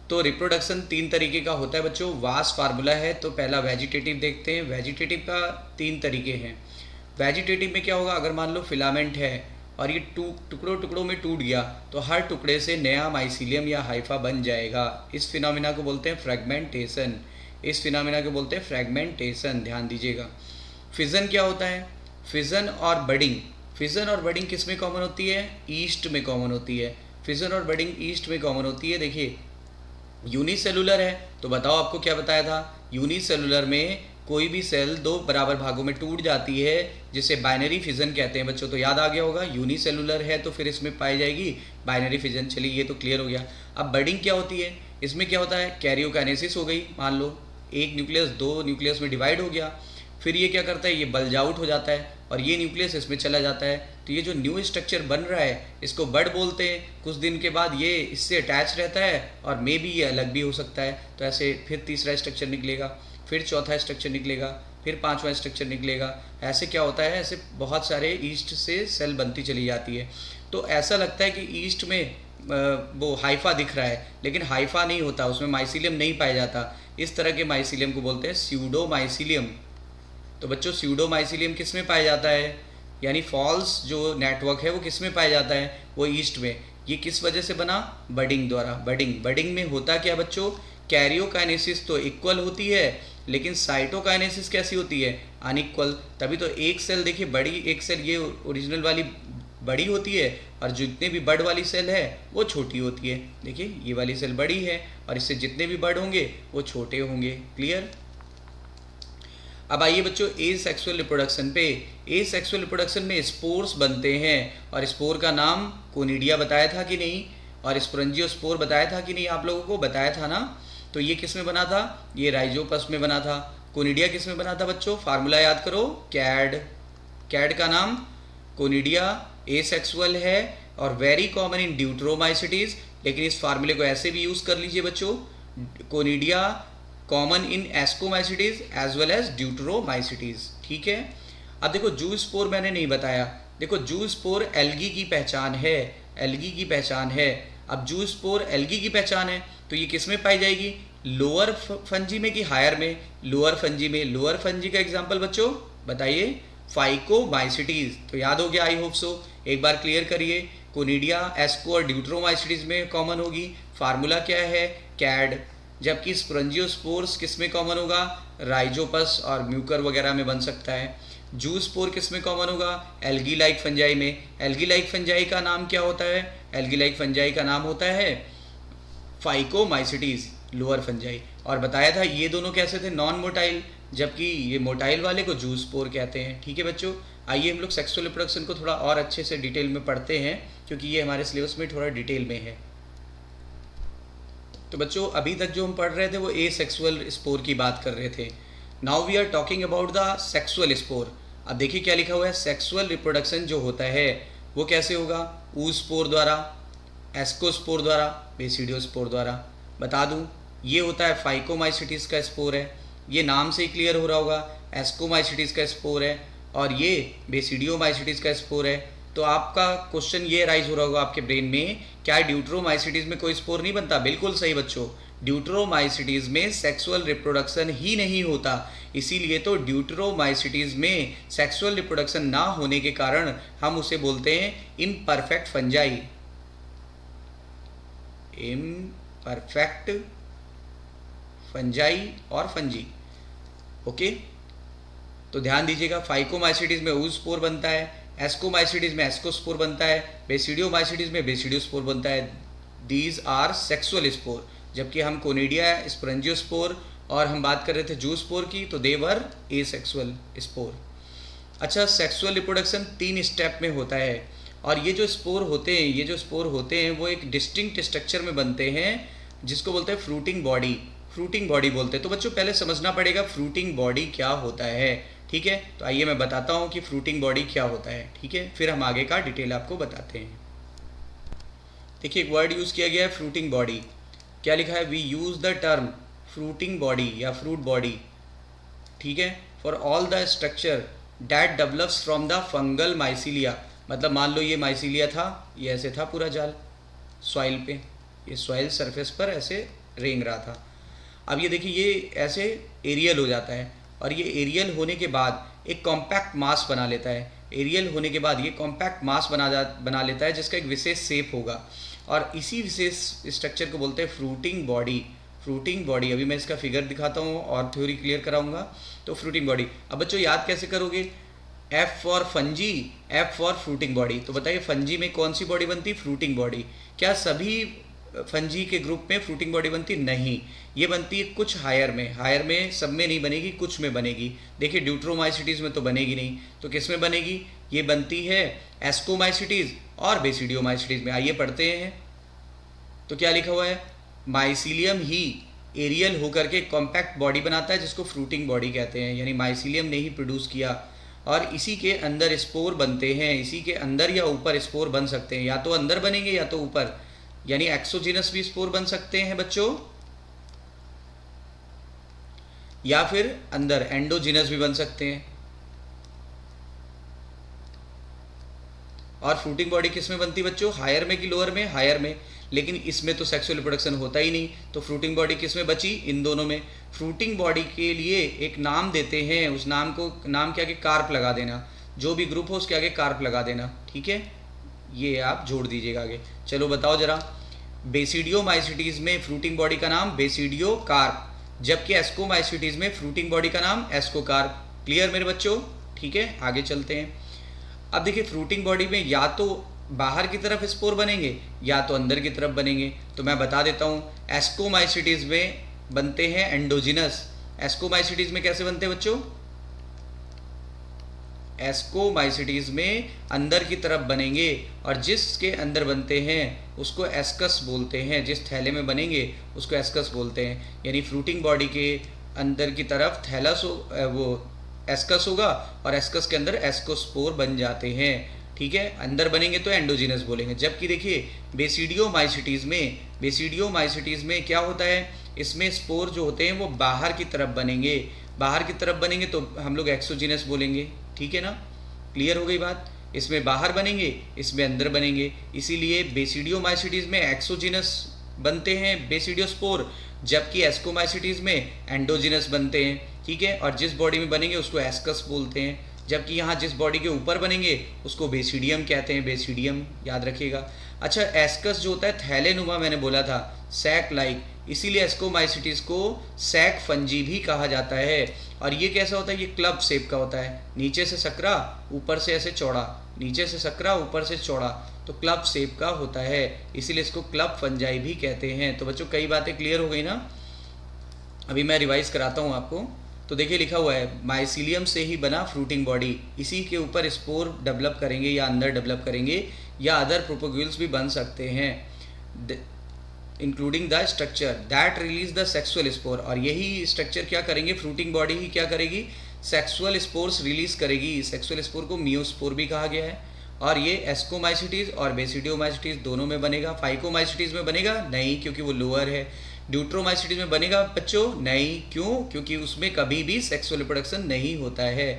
तो रिप्रोडक्शन 3 तरीके का होता है बच्चों। वास फार्मूला है तो पहला वेजिटेटिव देखते हैं। वेजिटेटिव का 3 तरीके हैं। वेजिटेटिव में क्या होगा, अगर मान लो फिलामेंट है और ये टुकड़ों टुकड़ों में टूट गया तो हर टुकड़े से नया माइसीलियम या हाइफा बन जाएगा। इस फिनोमिना को बोलते हैं फ्रेगमेंटेशन। इस फिनोमिना को बोलते हैं फ्रेगमेंटेशन, ध्यान दीजिएगा। फिजन क्या होता है, फिजन और बडिंग। फिजन और बडिंग किस में कॉमन होती है, ईस्ट में कॉमन होती है। फिजन और बडिंग ईस्ट में कॉमन होती है। देखिए यूनिसेलुलर है तो बताओ आपको क्या बताया था, यूनिसेलुलर में कोई भी सेल 2 बराबर भागों में टूट जाती है जिसे बाइनरी फिजन कहते हैं बच्चों। तो याद आ गया होगा, यूनिसेलुलर है तो फिर इसमें पाई जाएगी बाइनरी फिजन। चलिए ये तो क्लियर हो गया। अब बडिंग क्या होती है, इसमें क्या होता है, कैरियोकाइनेसिस हो गई। मान लो एक न्यूक्लियस 2 न्यूक्लियस में डिवाइड हो गया, फिर ये क्या करता है, ये बल्ज आउट हो जाता है और ये न्यूक्लियस इसमें चला जाता है। तो ये जो न्यू स्ट्रक्चर बन रहा है इसको बड बोलते हैं। कुछ दिन के बाद ये इससे अटैच रहता है और मे बी ये अलग भी हो सकता है। तो ऐसे फिर तीसरा स्ट्रक्चर निकलेगा, फिर चौथा स्ट्रक्चर निकलेगा, फिर 5वां स्ट्रक्चर निकलेगा। ऐसे क्या होता है, ऐसे बहुत सारे ईस्ट से सेल बनती चली जाती है। तो ऐसा लगता है कि ईस्ट में वो हाइफा दिख रहा है, लेकिन हाइफा नहीं होता, उसमें माइसीलियम नहीं पाया जाता। इस तरह के माइसीलियम को बोलते हैं स्यूडो माइसीलियम। तो बच्चों स्यूडो माइसीलियम किस में पाया जाता है, यानी फॉल्स जो नेटवर्क है वो किस में पाया जाता है, वो ईस्ट में। ये किस वजह से बना, बडिंग द्वारा। बडिंग में होता क्या बच्चों, कैरियोकाइनेसिस तो इक्वल होती है लेकिन साइटोकाइनेसिस कैसी होती है, अनइक्वल। तभी तो एक सेल देखिए बड़ी, एक सेल ये ओरिजिनल वाली बड़ी होती है और जितने भी बड वाली सेल है वो छोटी होती है। देखिए ये वाली सेल बड़ी है और इससे जितने भी बड होंगे वो छोटे होंगे। क्लियर। अब आइए बच्चों ए सेक्सुअल रिप्रोडक्शन पे। ए सेक्सुअल रिप्रोडक्शन में स्पोर्स बनते हैं और स्पोर का नाम कोनिडिया बताया था कि नहीं, और स्पोरेंजियोस्पोर बताया था कि नहीं, आप लोगों को बताया था ना। तो ये किस में बना था, ये राइजोपस में बना था। कोनिडिया किस में बना था बच्चों, फार्मूला याद करो, कैड का नाम। कोनिडिया एसेक्सुअल है और वेरी कॉमन इन ड्यूट्रोमाइसिटीज, लेकिन इस फार्मूले को ऐसे भी यूज कर लीजिए बच्चों, conidia common in ascomycetes as well as deuteromycetes, ठीक है। अब देखो जूस्पोर मैंने नहीं बताया, देखो जूस्पोर एल्गी की पहचान है, एल्गी की पहचान है। अब जूस्पोर एल्गी की पहचान है तो ये किस में पाई जाएगी, लोअर फंजी में कि हायर में, लोअर फंजी में। लोअर फंजी का एग्जांपल बच्चों बताइए, फाइकोमाइसिटीज। तो याद हो गया, आई होप सो। एक बार क्लियर करिए, कोनिडिया एस्को और ड्यूट्रोमाइसिटीज में कॉमन होगी, फार्मूला क्या है, कैड। जबकि स्पोरेंजियोस्पोर्स किस में कॉमन होगा, राइजोपस और म्यूकर वगैरह में बन सकता है। जूस्पोर किस में कॉमन होगा, एल्गी लाइक फंजाई में। एल्गी लाइक फंजाई का नाम क्या होता है, एल्गी लाइक फंजाई का नाम होता है फाइकोमाइसिटीज, लोअर फंजाई। और बताया था ये दोनों कैसे थे, नॉन मोटाइल, जबकि ये मोटाइल वाले को जूस्पोर कहते हैं। ठीक है बच्चों, आइए हम लोग सेक्सुअल रिप्रोडक्शन को थोड़ा और अच्छे से डिटेल में पढ़ते हैं क्योंकि ये हमारे सिलेबस में थोड़ा डिटेल में है। तो बच्चों अभी तक जो हम पढ़ रहे थे वो ए सेक्सुअल स्पोर की बात कर रहे थे। Now we are talking about the sexual spore. अब देखिए क्या लिखा हुआ है, सेक्सुअल रिप्रोडक्शन जो होता है वो कैसे होगा, ऊ स्पोर द्वारा, एस्कोस्पोर द्वारा, बेसिडियोस्पोर द्वारा। बता दूं ये होता है फाइकोमाइसिटिस का स्पोर है, ये नाम से ही क्लियर हो रहा होगा, एस्कोमाइसिटिस का स्पोर है और ये बेसिडियोमाइसिटिस का स्पोर है। तो आपका क्वेश्चन ये राइज हो रहा होगा आपके ब्रेन में, क्या ड्यूट्रोमाइसिटिस में कोई स्पोर नहीं बनता? बिल्कुल सही बच्चों, ड्यूट्रोमाइसिटिस में सेक्सुअल रिप्रोडक्शन ही नहीं होता, इसीलिए तो ड्यूट्रोमाइसिटिस में सेक्सुअल रिप्रोडक्शन ना होने के कारण हम उसे बोलते हैं इम्परफेक्ट फंजाई। इम्परफेक्ट फंजाई और फंजी। ओके, तो ध्यान दीजिएगा, फाइकोमाइसिटिस में ऊ स्पोर बनता है, एस्कोमाइसिटिस में एस्कोस्पोर बनता है, बेसिडियोमाइसिटिस में बेसिडियोस्पोर बनता है। These are sexual spore. जबकि हम कोनिडिया, स्पोरेंजियोस्पोर और हम बात कर रहे थे जूस्पोर की, तो दे वर एसेक्सुअल स्पोर। अच्छा, सेक्सुअल रिप्रोडक्शन 3 स्टेप में होता है और ये जो स्पोर होते हैं वो एक डिस्टिंक्ट स्ट्रक्चर में बनते हैं जिसको बोलते हैं फ्रूटिंग बॉडी। फ्रूटिंग बॉडी बोलते हैं। तो बच्चों पहले समझना पड़ेगा फ्रूटिंग बॉडी क्या होता है, ठीक है? तो आइए मैं बताता हूँ कि फ्रूटिंग बॉडी क्या होता है, ठीक है? फिर हम आगे का डिटेल आपको बताते हैं। देखिए एक वर्ड यूज़ किया गया है फ्रूटिंग बॉडी। क्या लिखा है? We use the term fruiting body या फ्रूट बॉडी, ठीक है, for all the structure that develops from the fungal mycelia. मतलब मान लो ये माइसीलिया था, ये ऐसे था पूरा जाल सॉइल पे, ये सॉइल सरफेस पर ऐसे रेंग रहा था। अब ये देखिए ये ऐसे एरियल हो जाता है और ये एरियल होने के बाद एक कॉम्पैक्ट मास बना लेता है। एरियल होने के बाद ये कॉम्पैक्ट मास बना लेता है जिसका एक विशेष शेप होगा और इसी विशेष स्ट्रक्चर को बोलते हैं फ्रूटिंग बॉडी। फ्रूटिंग बॉडी, अभी मैं इसका फिगर दिखाता हूँ और थ्योरी क्लियर कराऊंगा। तो फ्रूटिंग बॉडी, अब बच्चों याद कैसे करोगे? F for fungi, F for fruiting body. तो बताइए फंजी में कौन सी बॉडी बनती? Fruiting body. क्या सभी फंजी के ग्रुप में फ्रूटिंग बॉडी बनती? नहीं, ये बनती है कुछ हायर में सब में नहीं बनेगी, कुछ में बनेगी। देखिए ड्यूट्रोमाइसिटीज़ में तो बनेगी नहीं, तो किस में बनेगी? ये बनती है एस्कोमाइसिटीज़ और बेसिडियोमाइसिटीज़ में। आइए पढ़ते हैं। तो क्या लिखा हुआ है? माइसीलियम ही एरियल होकर के कॉम्पैक्ट बॉडी बनाता है जिसको फ्रूटिंग बॉडी कहते हैं, यानी माइसीलियम ने ही प्रोड्यूस किया और इसी के अंदर स्पोर बनते हैं। इसी के अंदर या ऊपर स्पोर बन सकते हैं, या तो अंदर बनेंगे या तो ऊपर, यानी एक्सोजीनस भी स्पोर बन सकते हैं बच्चों, या फिर अंदर एंडोजीनस भी बन सकते हैं। और फ्रूटिंग बॉडी किस में बनती है बच्चों? हायर में कि लोअर में? हायर में। लेकिन इसमें तो सेक्सुअल रिप्रोडक्शन होता ही नहीं, तो फ्रूटिंग बॉडी किस में बची? इन दोनों में। फ्रूटिंग बॉडी के लिए एक नाम देते हैं, उस नाम को, नाम के आगे कार्प लगा देना, जो भी ग्रुप हो उसके आगे कार्प लगा देना, ठीक है? ये आप जोड़ दीजिएगा आगे। चलो बताओ जरा, बेसिडियोमाइसिटीज़ में फ्रूटिंग बॉडी का नाम बेसिडियो कार्प, जबकि एस्कोमाइसिटीज़ में फ्रूटिंग बॉडी का नाम एस्कोकार्प। क्लियर मेरे बच्चों? ठीक है, आगे चलते हैं। अब देखिए फ्रूटिंग बॉडी में या तो बाहर की तरफ स्पोर बनेंगे या तो अंदर की तरफ बनेंगे। तो मैं बता देता हूँ, एस्कोमाइसिटीज़ में बनते हैं एंडोजिनस। एस्कोमाइसिटीज़ में कैसे बनते हैं बच्चों? एस्कोमाइसिटीज़ में अंदर की तरफ बनेंगे और जिसके अंदर बनते हैं उसको एस्कस बोलते हैं। जिस थैले में बनेंगे उसको एस्कस बोलते हैं। यानी फ्रूटिंग बॉडी के अंदर की तरफ थैलस वो एस्कस होगा और एस्कस के अंदर एस्कोस्पोर बन जाते हैं, ठीक है? अंदर बनेंगे तो एंडोजिनस बोलेंगे। जबकि देखिए बेसिडियोमाइसिटीज़ में क्या होता है? इसमें स्पोर जो होते हैं वो बाहर की तरफ बनेंगे। बाहर की तरफ बनेंगे तो हम लोग एक्सोजिनस बोलेंगे, ठीक है ना? क्लियर हो गई बात? इसमें बाहर बनेंगे, इसमें अंदर बनेंगे। इसीलिए बेसिडियोमाइसिटीज़ में एक्सोजिनस बनते हैं बेसिडियोस्पोर, जबकि एस्कोमाइसिटीज़ में एंडोजिनस बनते हैं, ठीक है? और जिस बॉडी में बनेंगे उसको एस्कस बोलते हैं, जबकि यहाँ जिस बॉडी के ऊपर बनेंगे उसको बेसिडियम कहते हैं। बेसिडियम याद रखिएगा। अच्छा, एस्कस जो होता है थैले नुमा, मैंने बोला था सैक लाइक, इसीलिए एस्कोमाइसिटीज़ को सैक फंजी भी कहा जाता है। और ये कैसा होता है? ये क्लब शेप का होता है, नीचे से सकरा ऊपर से ऐसे चौड़ा, नीचे से सकरा ऊपर से चौड़ा, तो क्लब शेप का होता है, इसीलिए इसको क्लब फंजाई भी कहते हैं। तो बच्चों कई बातें क्लियर हो गई ना? अभी मैं रिवाइज कराता हूँ आपको। तो देखिए लिखा हुआ है माइसीलियम से ही बना फ्रूटिंग बॉडी, इसी के ऊपर स्पोर डेवलप करेंगे या अंदर डेवलप करेंगे या अदर प्रोपोग्यूल्स भी बन सकते हैं। Including the structure that release the sexual spore, और यही स्ट्रक्चर क्या करेंगे, फ्रूटिंग बॉडी ही क्या करेगी, सेक्सुअल स्पोर्स रिलीज करेगी। सेक्सुअल स्पोर को मियोस्पोर भी कहा गया है, और ये एस्कोमाइसिटीज और बेसिडियोमाइसिटीज दोनों में बनेगा। फाइकोमाइसिटीज में बनेगा नहीं, क्योंकि वो लोअर है। ड्यूट्रोमाइसिटीज में बनेगा बच्चों नहीं, क्यों, क्योंकि उसमें कभी भी सेक्सुअल रिप्रोडक्शन नहीं होता है,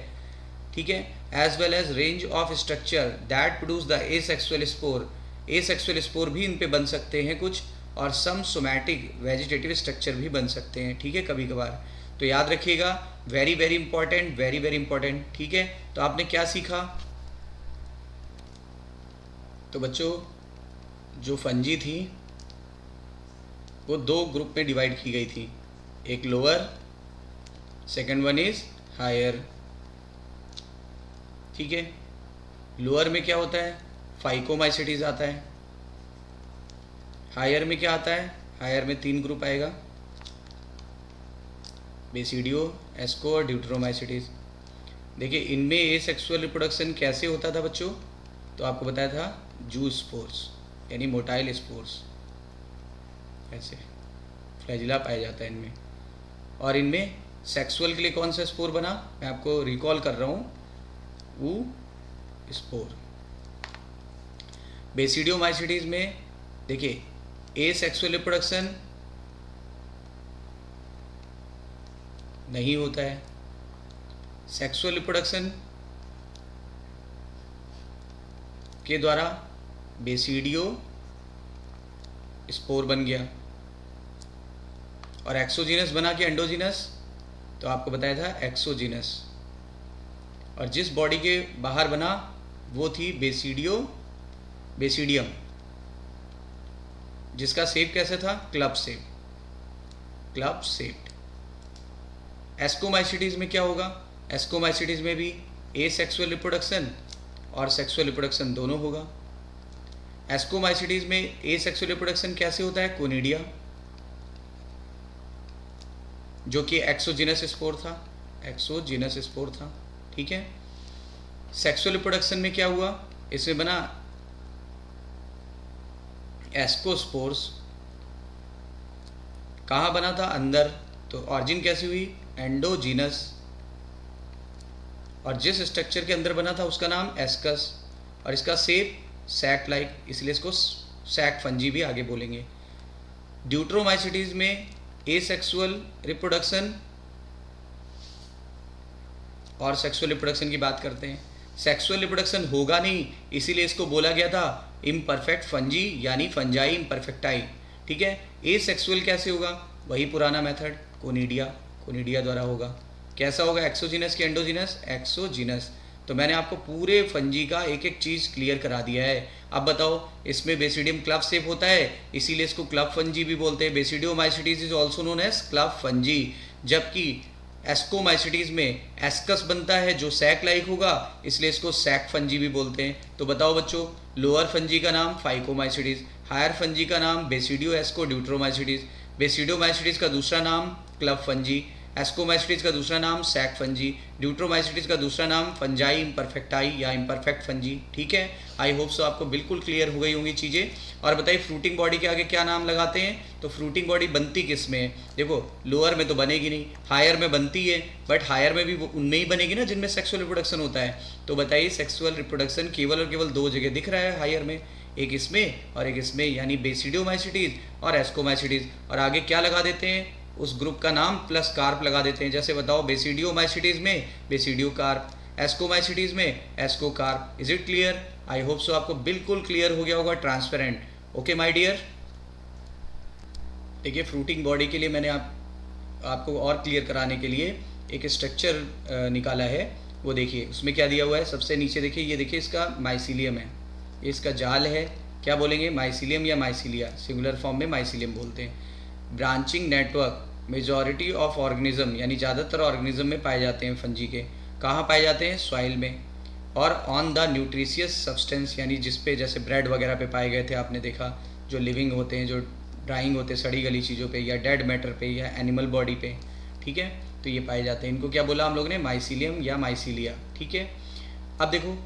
ठीक है। As well as range of structure that produce the asexual spore, asexual spore भी इन पे बन सकते हैं कुछ, और सम सोमैटिक वेजिटेटिव स्ट्रक्चर भी बन सकते हैं, ठीक है, कभी कभार। तो याद रखिएगा, very very important, very very important, ठीक है। तो आपने क्या सीखा, तो बच्चों जो फंजी थी वो दो ग्रुप में डिवाइड की गई थी, एक lower, second one is higher, ठीक है। लोअर में क्या होता है, फाइकोमाइसिटीज आता है। हायर में क्या आता है, हायर में 3 ग्रुप आएगा, बेसिडियो, एस्को और ड्यूट्रोमाइसिटीज। देखिए इनमें एसेक्सुअल रिप्रोडक्शन कैसे होता था बच्चों, तो आपको बताया था जू स्पोर्स यानी मोटाइल स्पोर्स, ऐसे फ्लैजिला पाया जाता है इनमें। और इनमें सेक्सुअल के लिए कौन सा स्पोर बना, मैं आपको रिकॉल कर रहा हूँ, वो स्पोर। बेसिडियोमाइसिटीज में देखिए एसेक्सुअल रिप्रोडक्शन नहीं होता है, सेक्सुअल रिप्रोडक्शन के द्वारा बेसिडियो स्पोर बन गया, और एक्सोजीनस बना कि एंडोजीनस, तो आपको बताया था एक्सोजीनस। और जिस बॉडी के बाहर बना वो थी बेसिडियम, जिसका शेप कैसे था, क्लब शेप्ड। एस्कोमाइसिटीज में क्या होगा, एस्कोमाइसिटीज में भी एसेक्सुअल रिप्रोडक्शन और सेक्सुअल रिप्रोडक्शन दोनों होगा। एस्कोमाइसिटीज में एसेक्सुअल रिप्रोडक्शन कैसे होता है, कोनिडिया, जो कि एक्सोजीनस स्पोर था, ठीक है। सेक्सुअल रिप्रोडक्शन में क्या हुआ, इसमें बना एस्कोस्पोर्स। कहाँ बना था, अंदर, तो ऑरिजिन कैसी हुई, एंडोजीनस, और जिस स्ट्रक्चर के अंदर बना था उसका नाम एस्कस, और इसका शेप सैक लाइक, इसलिए इसको सैक फंजी भी आगे बोलेंगे। ड्यूट्रोमाइसिटीज में एसेक्सुअल रिप्रोडक्शन और सेक्सुअल रिप्रोडक्शन की बात करते हैं। सेक्सुअल रिप्रोडक्शन होगा नहीं, इसीलिए इसको बोला गया था इम्परफेक्ट फंजी यानी फंजाई इम्परफेक्टाई, ठीक है। एसेक्सुअल कैसे होगा, वही पुराना मेथड, कोनिडिया द्वारा होगा। कैसा होगा, एक्सोजीनस की एंडोजीनस, एक्सोजीनस। तो मैंने आपको पूरे फंजी का एक एक चीज़ क्लियर करा दिया है। अब बताओ, इसमें बेसिडियम क्लब शेप होता है, इसीलिए इसको क्लब फंजी भी बोलते हैं। Basidiomycetes is also known as club fungi, जबकि एस्कोमाइसिटीज में एस्कस बनता है जो सैक लाइक होगा, इसलिए इसको सैक फंजी भी बोलते हैं। तो बताओ बच्चों, लोअर फंजी का नाम फाइकोमाइसिटीज, हायर फंजी का नाम बेसिडियो एस्को ड्यूट्रोमाइसिटीज, बेसिडियोमाइसिटीज का दूसरा नाम क्लब फंजी, एस्कोमाइसिटीज का दूसरा नाम सैक फंजी, ड्यूट्रोमाइसिटीज का दूसरा नाम फंजाई इम्परफेक्टाई या इम्परफेक्ट फंजी, ठीक है। आई होप सो आपको बिल्कुल क्लियर हो गई होंगी चीज़ें। और बताइए फ्रूटिंग बॉडी के आगे क्या नाम लगाते हैं, तो फ्रूटिंग बॉडी बनती किस में है, देखो लोअर में तो बनेगी नहीं, हायर में बनती है, बट हायर में भी उनमें ही बनेगी ना जिनमें सेक्सुअल रिप्रोडक्शन होता है। तो बताइए सेक्सुअल रिप्रोडक्शन केवल और केवल 2 जगह दिख रहा है हायर में, एक इसमें और एक इसमें, यानी बेसिडियोमाइसिटीज और एस्कोमाइसिटीज। और आगे क्या लगा देते हैं, उस ग्रुप का नाम प्लस कार्प लगा देते हैं। जैसे बताओ, बेसिडियोमाइसिटीज में बेसिडियो कार्प, एस्कोमाइसिटीज में ascocarp. Is it clear? I hope so आपको बिल्कुल क्लियर हो गया होगा, ट्रांसपेरेंट। ओके माय डियर, देखिए फ्रूटिंग बॉडी के लिए मैंने आपको और क्लियर कराने के लिए एक स्ट्रक्चर निकाला है, वो देखिए उसमें क्या दिया हुआ है। सबसे नीचे देखिए, ये देखिए इसका माइसीलियम है, ये इसका जाल है, क्या बोलेंगे, माइसीलियम या माइसीलिया, सिंगुलर फॉर्म में माइसीलियम बोलते हैं। Branching network, majority of organism यानी ज़्यादातर ऑर्गेनिज्म में पाए जाते हैं फंजी के। कहाँ पाए जाते हैं, सॉइल में। और ऑन द न्यूट्रिशियस सब्सटेंस, यानी जिस पे जैसे ब्रेड वगैरह पे पाए गए थे, आपने देखा जो लिविंग होते हैं, जो ड्राइंग होते हैं सड़ी गली चीज़ों पे, या डेड मैटर पे, या एनिमल बॉडी पे, ठीक है। तो ये पाए जाते हैं, इनको क्या बोला हम लोग ने, माइसीलियम या माइसीलिया, ठीक है। अब देखो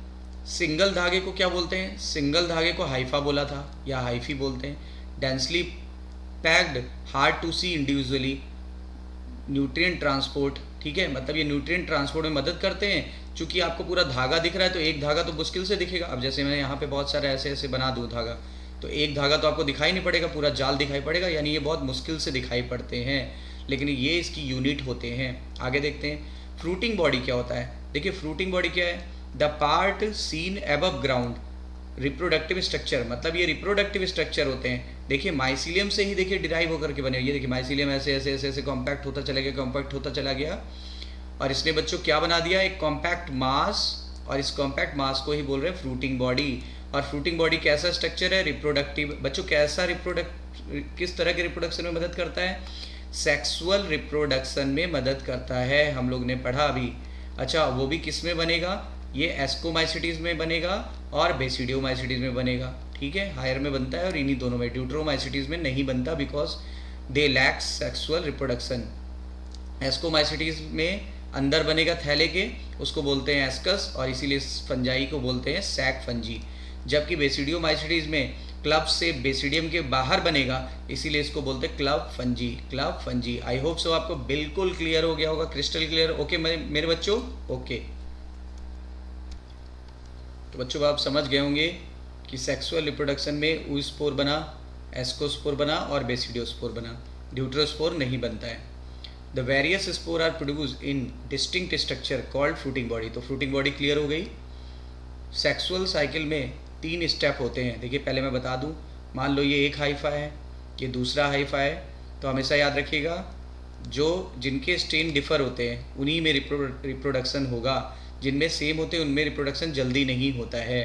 सिंगल धागे को क्या बोलते हैं, सिंगल धागे को हाइफा बोला था या हाइफी बोलते हैं। Densely packed, hard to see individually, nutrient transport, ठीक है, मतलब ये न्यूट्रिएंट ट्रांसपोर्ट में मदद करते हैं। चूंकि आपको पूरा धागा दिख रहा है तो एक धागा तो मुश्किल से दिखेगा। अब जैसे मैं यहाँ पे बहुत सारे ऐसे ऐसे बना दूँ धागा, तो एक धागा तो आपको दिखाई नहीं पड़ेगा, पूरा जाल दिखाई पड़ेगा, यानी ये बहुत मुश्किल से दिखाई पड़ते हैं, लेकिन ये इसकी यूनिट होते हैं। आगे देखते हैं फ्रूटिंग बॉडी क्या होता है। देखिए फ्रूटिंग बॉडी क्या है, the part seen above ground, reproductive structure, मतलब ये रिप्रोडक्टिव स्ट्रक्चर होते हैं। देखिए माइसीलियम से ही देखिए डिराइव होकर के बने। ये देखिए माइसीलियम ऐसे ऐसे ऐसे ऐसे कॉम्पैक्ट होता चला गया, कॉम्पैक्ट होता चला गया, और इसने बच्चों क्या बना दिया, एक कॉम्पैक्ट मास, और इस कॉम्पैक्ट मास को ही बोल रहे हैं फ्रूटिंग बॉडी। और फ्रूटिंग बॉडी कैसा स्ट्रक्चर है, रिप्रोडक्टिव। बच्चों कैसा किस तरह के रिप्रोडक्शन में मदद करता है, सेक्सुअल रिप्रोडक्शन में मदद करता है, हम लोग ने पढ़ा अभी। अच्छा वो भी किस में बनेगा, ये एस्कोमाइसिटीज में बनेगा और बेसिडियोमाइसिटीज में बनेगा, ठीक है, हायर में बनता है और इन्हीं दोनों में। ड्यूटरोमाइसिटीज में नहीं बनता because they lack sexual reproduction. Ascomycetes में अंदर बनेगा थैले के, उसको बोलते हैं एस्कस, और इसीलिए फंजाई को बोलते हैं सैक फंजी। जबकि बेसिडियोमाइसिटीज में क्लब से बेसिडियम के बाहर बनेगा, इसीलिए इसको बोलते हैं क्लब फंजी, क्लब फंजी। आई होप सो आपको बिल्कुल क्लियर हो गया होगा, क्रिस्टल क्लियर। ओके मेरे बच्चों, ओके। तो बच्चों आप समझ गए होंगे कि सेक्सुअल रिप्रोडक्शन में oospore बना, एस्कोस्पोर बना और बेसिडियोस्पोर बना, ड्यूटरोस्पोर नहीं बनता है। The various spore are produce in distinct structure called fruiting body. तो फ्रूटिंग बॉडी क्लियर हो गई। सेक्सुअल साइकिल में 3 स्टेप होते हैं। देखिए पहले मैं बता दूं, मान लो ये एक हाइफा है, ये दूसरा हाइफा है, तो हमेशा याद रखिएगा जो जिनके स्ट्रेन डिफर होते हैं उन्हीं में रिप्रोडक्शन होगा, जिनमें सेम होते हैं उनमें रिप्रोडक्शन जल्दी नहीं होता है।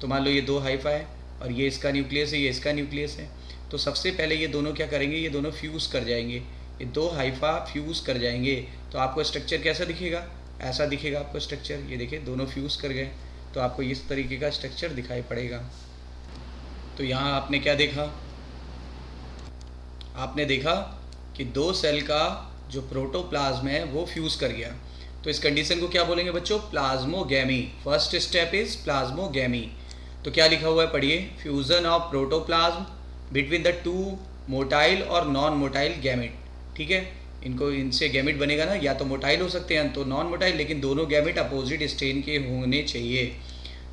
तो मान लो ये 2 हाइफा है और ये इसका न्यूक्लियस है, ये इसका न्यूक्लियस है। तो सबसे पहले ये दोनों क्या करेंगे, ये दोनों फ्यूज़ कर जाएंगे, ये 2 हाइफा फ्यूज़ कर जाएंगे। तो आपको स्ट्रक्चर कैसा दिखेगा, ऐसा दिखेगा आपको स्ट्रक्चर। ये देखिए दोनों फ्यूज़ कर गए, तो आपको इस तरीके का स्ट्रक्चर दिखाई पड़ेगा। तो यहाँ आपने क्या देखा, आपने देखा कि 2 सेल का जो प्रोटोप्लाज्म है वो फ्यूज़ कर गया। तो इस कंडीशन को क्या बोलेंगे बच्चों, plasmogamy. First step is plasmogamy. तो क्या लिखा हुआ है पढ़िए, fusion of protoplasm between the 2 motile और नॉन मोटाइल गैमेट, ठीक है। इनको इनसे गैमेट बनेगा ना, या तो मोटाइल हो सकते हैं तो नॉन मोटाइल, लेकिन दोनों गैमेट अपोजिट स्ट्रेन के होने चाहिए,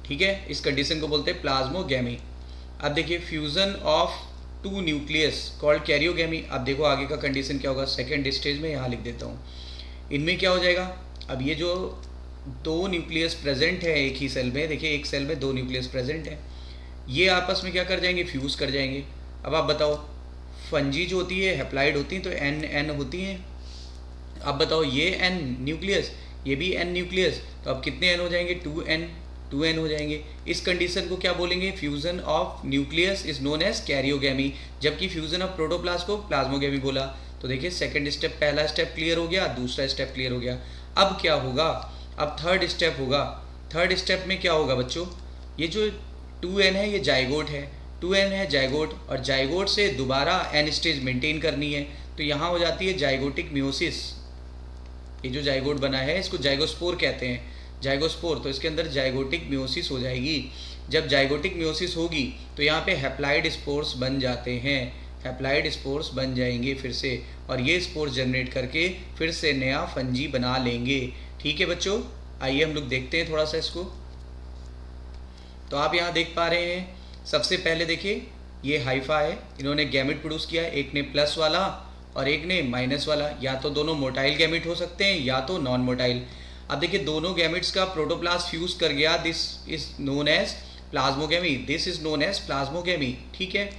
ठीक है। इस कंडीशन को बोलते हैं प्लाज्मोगैमी। अब देखिए fusion of 2 nucleus called karyogamy. अब देखो आगे का कंडीशन क्या होगा, सेकेंड स्टेज में यहाँ लिख देता हूँ। इनमें क्या हो जाएगा, अब ये जो 2 न्यूक्लियस प्रेजेंट है एक ही सेल में, देखिए एक सेल में 2 न्यूक्लियस प्रेजेंट है, ये आपस में क्या कर जाएंगे, फ्यूज़ कर जाएंगे। अब आप बताओ फंजी जो होती है हैप्लाइड होती हैं तो एन एन होती हैं। अब बताओ ये एन न्यूक्लियस, ये भी एन न्यूक्लियस, तो अब कितने एन हो जाएंगे, 2 एन हो जाएंगे। इस कंडीशन को क्या बोलेंगे, fusion of nucleus is known as karyogamy, जबकि फ्यूजन ऑफ प्रोटोप्लास्ट को प्लाज्मोगैमी बोला। तो देखिए सेकंड स्टेप, पहला स्टेप क्लियर हो गया, दूसरा स्टेप क्लियर हो गया। अब क्या होगा, अब थर्ड स्टेप होगा। थर्ड स्टेप में क्या होगा बच्चों, ये जो 2n है ये जाइगोट है, 2n है जाइगोट, और जाइगोट से दोबारा n स्टेज मेंटेन करनी है, तो यहाँ हो जाती है जाइगोटिक म्योसिस। ये जो जाइगोट बना है इसको जाइगोस्पोर कहते हैं, जाइगोस्पोर। तो इसके अंदर जाइगोटिक म्योसिस हो जाएगी। जब जाइगोटिक म्योसिस होगी तो यहाँ पे हैप्लाइड स्पोर्स बन जाते हैं, हैप्लाइड स्पोर्स बन जाएंगे फिर से, और ये स्पोर्स जनरेट करके फिर से नया फंजी बना लेंगे, ठीक है बच्चों। आइए हम लोग देखते हैं थोड़ा सा इसको। तो आप यहाँ देख पा रहे हैं, सबसे पहले देखिए ये हाइफा है, इन्होंने गैमेट प्रोड्यूस किया है, एक ने प्लस वाला और एक ने माइनस वाला, या तो दोनों मोटाइल गैमेट हो सकते हैं या तो नॉन मोटाइल। अब देखिए दोनों गैमेट्स का प्रोटोप्लास्ट फ्यूज कर गया, this is known as plasmogamy, this is known as plasmogamy, ठीक है।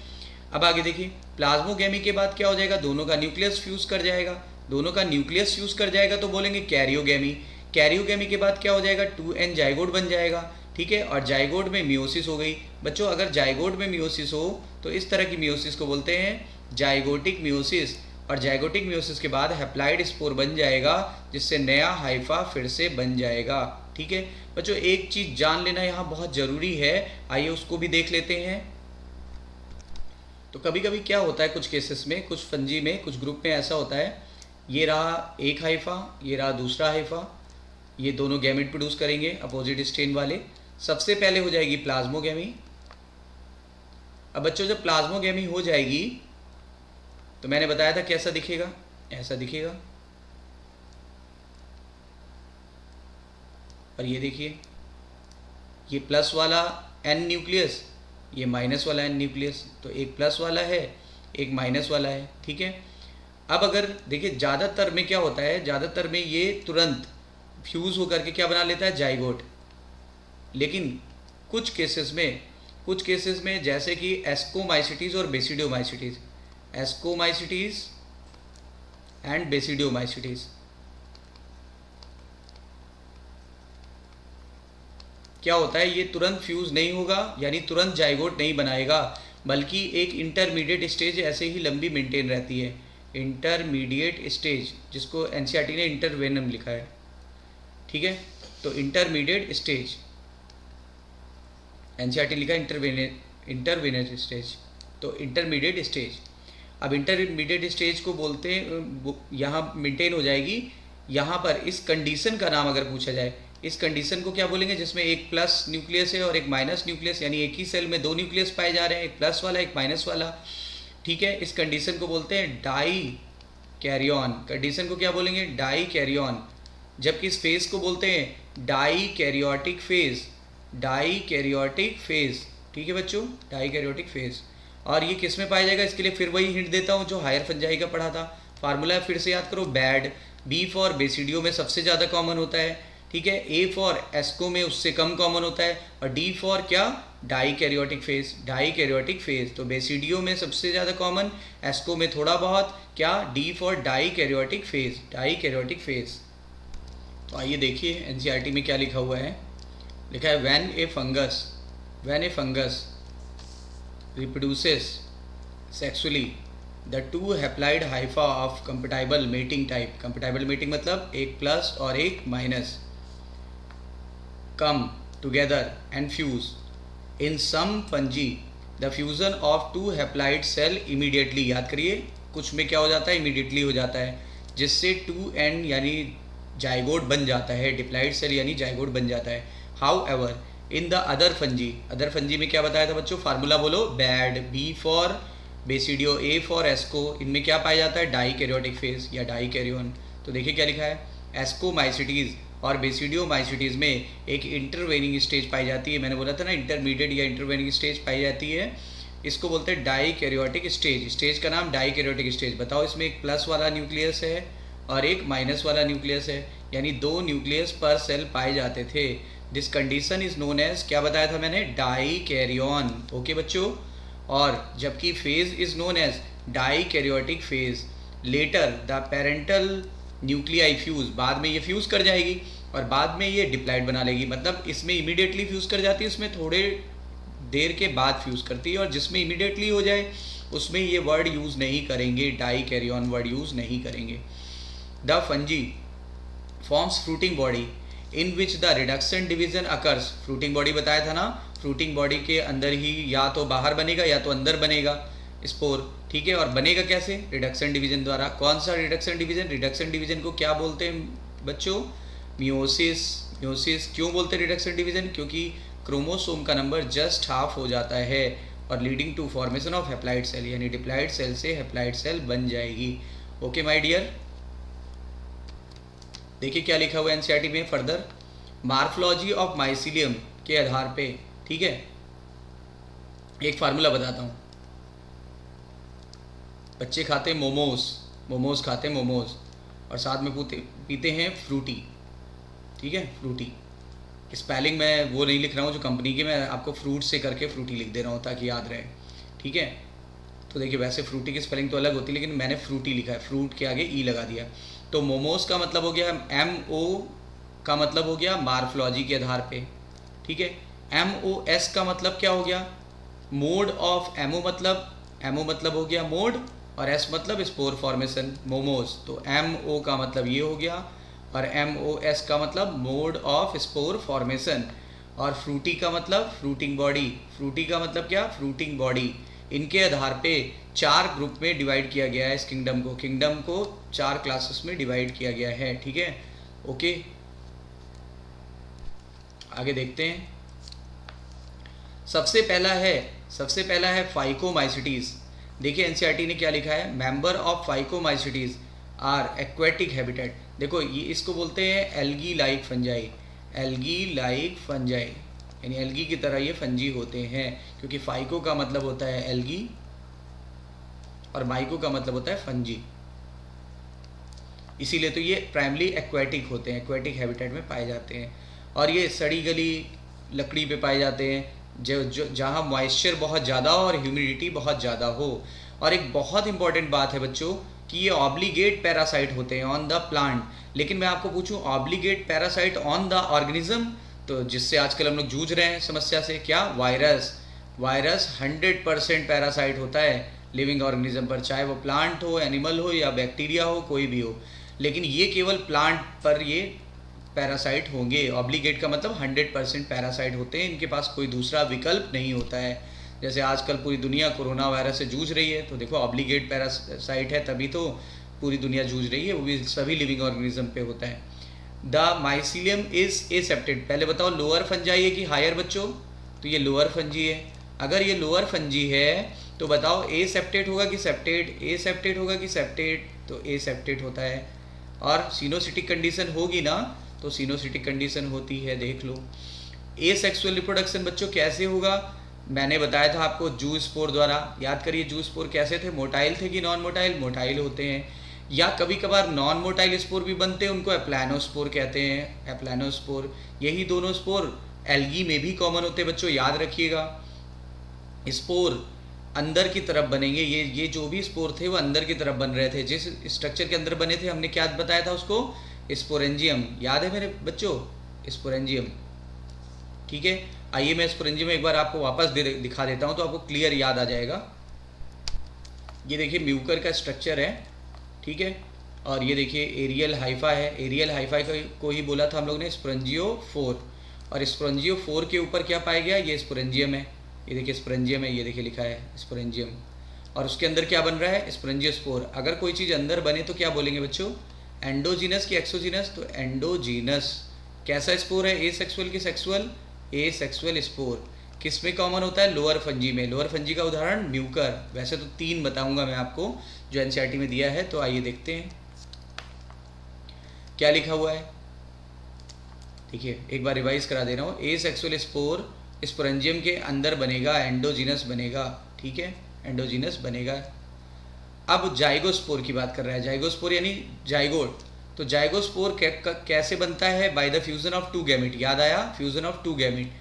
अब आगे देखिए प्लाज्मोगैमी के बाद क्या हो जाएगा, दोनों का न्यूक्लियस फ्यूज कर जाएगा, दोनों का न्यूक्लियस फ्यूज कर जाएगा तो बोलेंगे कैरियोगैमी। कैरियोगैमी के बाद क्या हो जाएगा, 2n जाइगोट बन जाएगा, ठीक है, और जाइगोट में मियोसिस हो गई। बच्चों अगर जाइगोट में मियोसिस हो तो इस तरह की मियोसिस को बोलते हैं जाइगोटिक मियोसिस, और जाइगोटिक मियोसिस के बाद हैप्लाइड स्पोर बन जाएगा, जिससे नया हाइफा फिर से बन जाएगा, ठीक है। बच्चों एक चीज़ जान लेना यहाँ बहुत ज़रूरी है, आइए उसको भी देख लेते हैं। तो कभी कभी क्या होता है कुछ केसेस में, कुछ फंजी में, कुछ ग्रुप में ऐसा होता है, ये रहा एक हाइफा, ये रहा दूसरा हाइफा, ये दोनों गैमेट प्रोड्यूस करेंगे अपोजिट स्ट्रेन वाले। सबसे पहले हो जाएगी प्लाज्मोगैमी। अब बच्चों जब प्लाज्मोगैमी हो जाएगी तो मैंने बताया था कैसा दिखेगा, ऐसा दिखेगा। और ये देखिए, ये प्लस वाला एन न्यूक्लियस, ये माइनस वाला एन न्यूक्लियस, तो एक प्लस वाला है एक माइनस वाला है, ठीक है। अब अगर देखिए ज़्यादातर में क्या होता है, ज़्यादातर में ये तुरंत फ्यूज़ होकर के क्या बना लेता है, जाइगोट। लेकिन कुछ केसेस में जैसे कि एस्कोमाइसिटीज़ और बेसिडियोमाइसिटीज़, एस्कोमाइसिटीज़ एंड बेसिडियोमाइसिटीज़, क्या होता है, ये तुरंत फ्यूज़ नहीं होगा, यानी तुरंत जाइगोट नहीं बनाएगा, बल्कि एक इंटरमीडिएट स्टेज ऐसे ही लंबी मेंटेन रहती है। इंटरमीडिएट स्टेज, जिसको एनसीईआरटी ने इंटरवेनम लिखा है, ठीक है। तो इंटरमीडिएट स्टेज, एनसीईआरटी लिखा इंटरवेनस स्टेज, तो इंटरमीडिएट स्टेज। अब इंटरमीडिएट स्टेज को बोलते हैं, यहाँ मेंटेन हो जाएगी। यहाँ पर इस कंडीशन का नाम अगर पूछा जाए, इस कंडीशन को क्या बोलेंगे, जिसमें एक प्लस न्यूक्लियस है और एक माइनस न्यूक्लियस, यानी एक ही सेल में दो न्यूक्लियस पाए जा रहे हैं, एक प्लस वाला एक माइनस वाला, ठीक है। इस कंडीशन को बोलते हैं डाई कैरियन। कंडीशन को क्या बोलेंगे, डाई कैरियन। जबकि इस फेज को बोलते हैं dikaryotic phase, dikaryotic phase, ठीक है बच्चों, डाई कैरियोटिक फेज। और ये किस में पाया जाएगा, इसके लिए फिर वही हिंट देता हूँ जो हायर फंजाई का पढ़ा था। फार्मूला फिर से याद करो, बैड, बी फॉर बेसिडियो में सबसे ज़्यादा कॉमन होता है, ठीक है। ए फॉर एस्को में उससे कम कॉमन होता है, और डी फॉर क्या, dikaryotic phase, dikaryotic phase. तो बेसिडियो में सबसे ज़्यादा कॉमन, एस्को में थोड़ा बहुत, क्या, D for dikaryotic phase, dikaryotic phase. तो आइए देखिए एनसीईआरटी में क्या लिखा हुआ है। लिखा है when A fungus reproduces sexually the two haplide hypha of compatible mating type, compatible mating मतलब एक प्लस और एक minus, come together and fuse in some fungi the fusion of two haplide cell immediately, याद करिए कुछ में क्या हो जाता है, immediately हो जाता है, जिससे 2n यानी जाइगोट बन जाता है, डिप्लाइड सेल यानी जाइगोट बन जाता है। However in the other fungi में क्या बताया था बच्चों, फार्मूला बोलो, bad, B for basidio, A for asco, इनमें क्या पाया जाता है, डाई कैरियोटिक फेज या डाई कैरियन। तो देखिए क्या लिखा है, एस्कोमाइसिटीज़ और बेसिडियोमाइसिटीज़ में एक इंटरवेनिंग स्टेज पाई जाती है। मैंने बोला था ना, इंटरमीडिएट या इंटरवेनिंग स्टेज पाई जाती है, इसको बोलते हैं डाई कैरियोटिक स्टेज। स्टेज का नाम डाई कैरियोटिक स्टेज। बताओ, इसमें एक प्लस वाला न्यूक्लियस है और एक माइनस वाला न्यूक्लियस है, यानी दो न्यूक्लियस पर सेल पाए जाते थे। This condition is known as, क्या बताया था मैंने, डाई कैरियन, ओके बच्चों। और जबकि phase is known as dikaryotic phase. Later the parental nuclei fuse, बाद में ये फ्यूज कर जाएगी और बाद में ये डिप्लाइड बना लेगी, मतलब इसमें इमीडिएटली फ्यूज कर जाती है, उसमें थोड़े देर के बाद फ्यूज करती है, और जिसमें इमीडिएटली हो जाए उसमें ये वर्ड यूज़ नहीं करेंगे, डाई कैरियन वर्ड यूज़ नहीं करेंगे। The fungi forms fruiting body in which the reduction division occurs. Fruiting body बताया था ना, फ्रूटिंग बॉडी के अंदर ही या तो बाहर बनेगा या तो अंदर बनेगा स्पोर, ठीक है। और बनेगा कैसे, रिडक्शन डिवीजन द्वारा। कौन सा रिडक्शन डिवीजन, रिडक्शन डिवीजन को क्या बोलते हैं बच्चों, मियोसिस। मियोसिस क्यों बोलते हैं रिडक्शन डिवीजन, क्योंकि क्रोमोसोम का नंबर जस्ट हाफ हो जाता है, और leading to formation of haploid cell, यानी डिप्लाइड सेल से हैप्लाइड सेल बन जाएगी। ओके माय डियर, देखिए क्या लिखा हुआ है एनसीईआरटी में फर्दर, मार्फोलॉजी ऑफ माइसिलियम के आधार पे, ठीक है। एक फार्मूला बताता हूँ, बच्चे खाते मोमोज खाते मोमोज, और साथ में पीते हैं फ्रूटी, ठीक है, फ्रूटी। स्पेलिंग मैं वो नहीं लिख रहा हूँ जो कंपनी की, मैं आपको फ्रूट से करके फ्रूटी लिख दे रहा हूँ ताकि याद रहे, ठीक है। तो देखिए वैसे फ्रूटी की स्पेलिंग तो अलग होती है, लेकिन मैंने फ्रूटी लिखा है, फ्रूट के आगे ई लगा दिया। तो मोमोज का मतलब हो गया, MO का मतलब हो गया मार्फोलॉजी के आधार पे, ठीक है। MOS का मतलब क्या हो गया, मोड ऑफ। MO मतलब हो गया मोड, और S मतलब स्पोर फॉर्मेशन, मोमोज। तो MO का मतलब ये हो गया, और MOS का मतलब मोड ऑफ स्पोर फॉर्मेशन। और फ्रूटी का मतलब फ्रूटिंग बॉडी, फ्रूटी का मतलब क्या, फ्रूटिंग बॉडी। इनके आधार पे 4 ग्रुप में डिवाइड किया गया है इस किंगडम को 4 क्लासेस में डिवाइड किया गया है, ठीक है। ओके, आगे देखते हैं। सबसे पहला है फाइकोमाइसिटीज। देखिए एनसीईआरटी ने क्या लिखा है, member of phycomycetes are aquatic habitat. देखो ये इसको बोलते हैं algae like fungi, algae like fungi, यानी एल्गी की तरह ये फंजी होते हैं, क्योंकि फाइको का मतलब होता है एल्गी और माइको का मतलब होता है फंजी, इसीलिए तो ये प्राइमली एक्वेटिक होते हैं, एक्वेटिक हैबिटेट में पाए जाते हैं। और ये सड़ी गली लकड़ी पे पाए जाते हैं जो जहाँ मॉइस्चर बहुत ज़्यादा हो और ह्यूमिडिटी बहुत ज़्यादा हो। और एक बहुत इंपॉर्टेंट बात है बच्चों कि ये ऑब्लिगेट पैरासाइट होते हैं ऑन द प्लांट। लेकिन मैं आपको पूछूं obligate parasite on the organism, तो जिससे आजकल हम लोग जूझ रहे हैं समस्या से, क्या, वायरस। वायरस 100% पैरासाइट होता है लिविंग ऑर्गेनिज्म पर, चाहे वो प्लांट हो, एनिमल हो या बैक्टीरिया हो, कोई भी हो। लेकिन ये केवल प्लांट पर ये पैरासाइट होंगे। ऑब्लिगेट का मतलब 100% पैरासाइट होते हैं, इनके पास कोई दूसरा विकल्प नहीं होता है। जैसे आजकल पूरी दुनिया कोरोना वायरस से जूझ रही है, तो देखो ऑब्लिगेट पैरासाइट है तभी तो पूरी दुनिया जूझ रही है, वो भी सभी लिविंग ऑर्गेनिज्म पे होता है। The mycelium is एसेप्टेड। पहले बताओ लोअर फंजाई है कि हायर बच्चों, तो ये लोअर फंजी है। अगर ये लोअर फंजी है तो बताओ ए सेप्टेट होगा कि सेप्टेट, ए सेप्टेट होगा कि सेप्टेट, तो ए सेप्टेट होता है। और सिनोसिटिक कंडीशन होगी ना, तो सिनोसिटिक कंडीशन होती है, देख लो। ए सेक्सुअल रिप्रोडक्शन बच्चों कैसे होगा, मैंने बताया था आपको जू स्पोर द्वारा। याद करिए जू स्पोर कैसे थे, मोटाइल थे कि नॉन मोटाइल, मोटाइल होते हैं। या कभी कभार नॉन मोटाइल स्पोर भी बनते हैं, उनको एप्लानोस्पोर कहते हैं, एप्लानोस्पोर। यही दोनों स्पोर एल्गी में भी कॉमन होते हैं बच्चों, याद रखिएगा। स्पोर अंदर की तरफ बनेंगे, ये जो भी स्पोर थे वो अंदर की तरफ बन रहे थे। जिस स्ट्रक्चर के अंदर बने थे हमने क्या बताया था उसको, स्पोरेंजियम। याद है मेरे बच्चों, स्पोरेंजियम, ठीक है। आइए मैं स्पोरेंजियम एक बार आपको वापस दिखा देता हूँ तो आपको क्लियर याद आ जाएगा। ये देखिए म्यूकर का स्ट्रक्चर है, ठीक है। और ये देखिए एरियल हाइफा है, एरियल हाइफा को ही बोला था हम लोग ने स्पोरेंजियोफोर। और स्पोरेंजियोफोर के ऊपर क्या पाया गया, ये स्पोरेंजियम है, ये देखिए स्पोरेंजियम है, ये देखिए लिखा है स्पोरेंजियम। और उसके अंदर क्या बन रहा है, स्पोरेंजियोस्पोर। अगर कोई चीज़ अंदर बने तो क्या बोलेंगे बच्चों, एंडोजीनस की एक्सोजीनस, तो एंडोजीनस। कैसा स्पोर है, ए सेक्सुअल की सेक्सुअल, ए सेक्सुअल स्पोर। किस में कॉमन होता है, लोअर फंजी में। लोअर फंजी का उदाहरण म्यूकर। वैसे तो 3 बताऊंगा मैं आपको जो एनसीईआरटी में दिया है, तो आइए देखते हैं क्या लिखा हुआ है। देखिए एक बार रिवाइज करा दे रहा हूँ। ए सेक्सुअल स्पोर स्पोरेंजियम के अंदर बनेगा, एंडोजीनस बनेगा, ठीक है, एंडोजीनस बनेगा। अब जाइगोस्पोर की बात कर रहा है, जाइगोस्पोर यानी जाइगोट। तो जाइगोस्पोर कैसे बनता है, by the fusion of 2 gamete. याद आया, fusion of 2 gamete.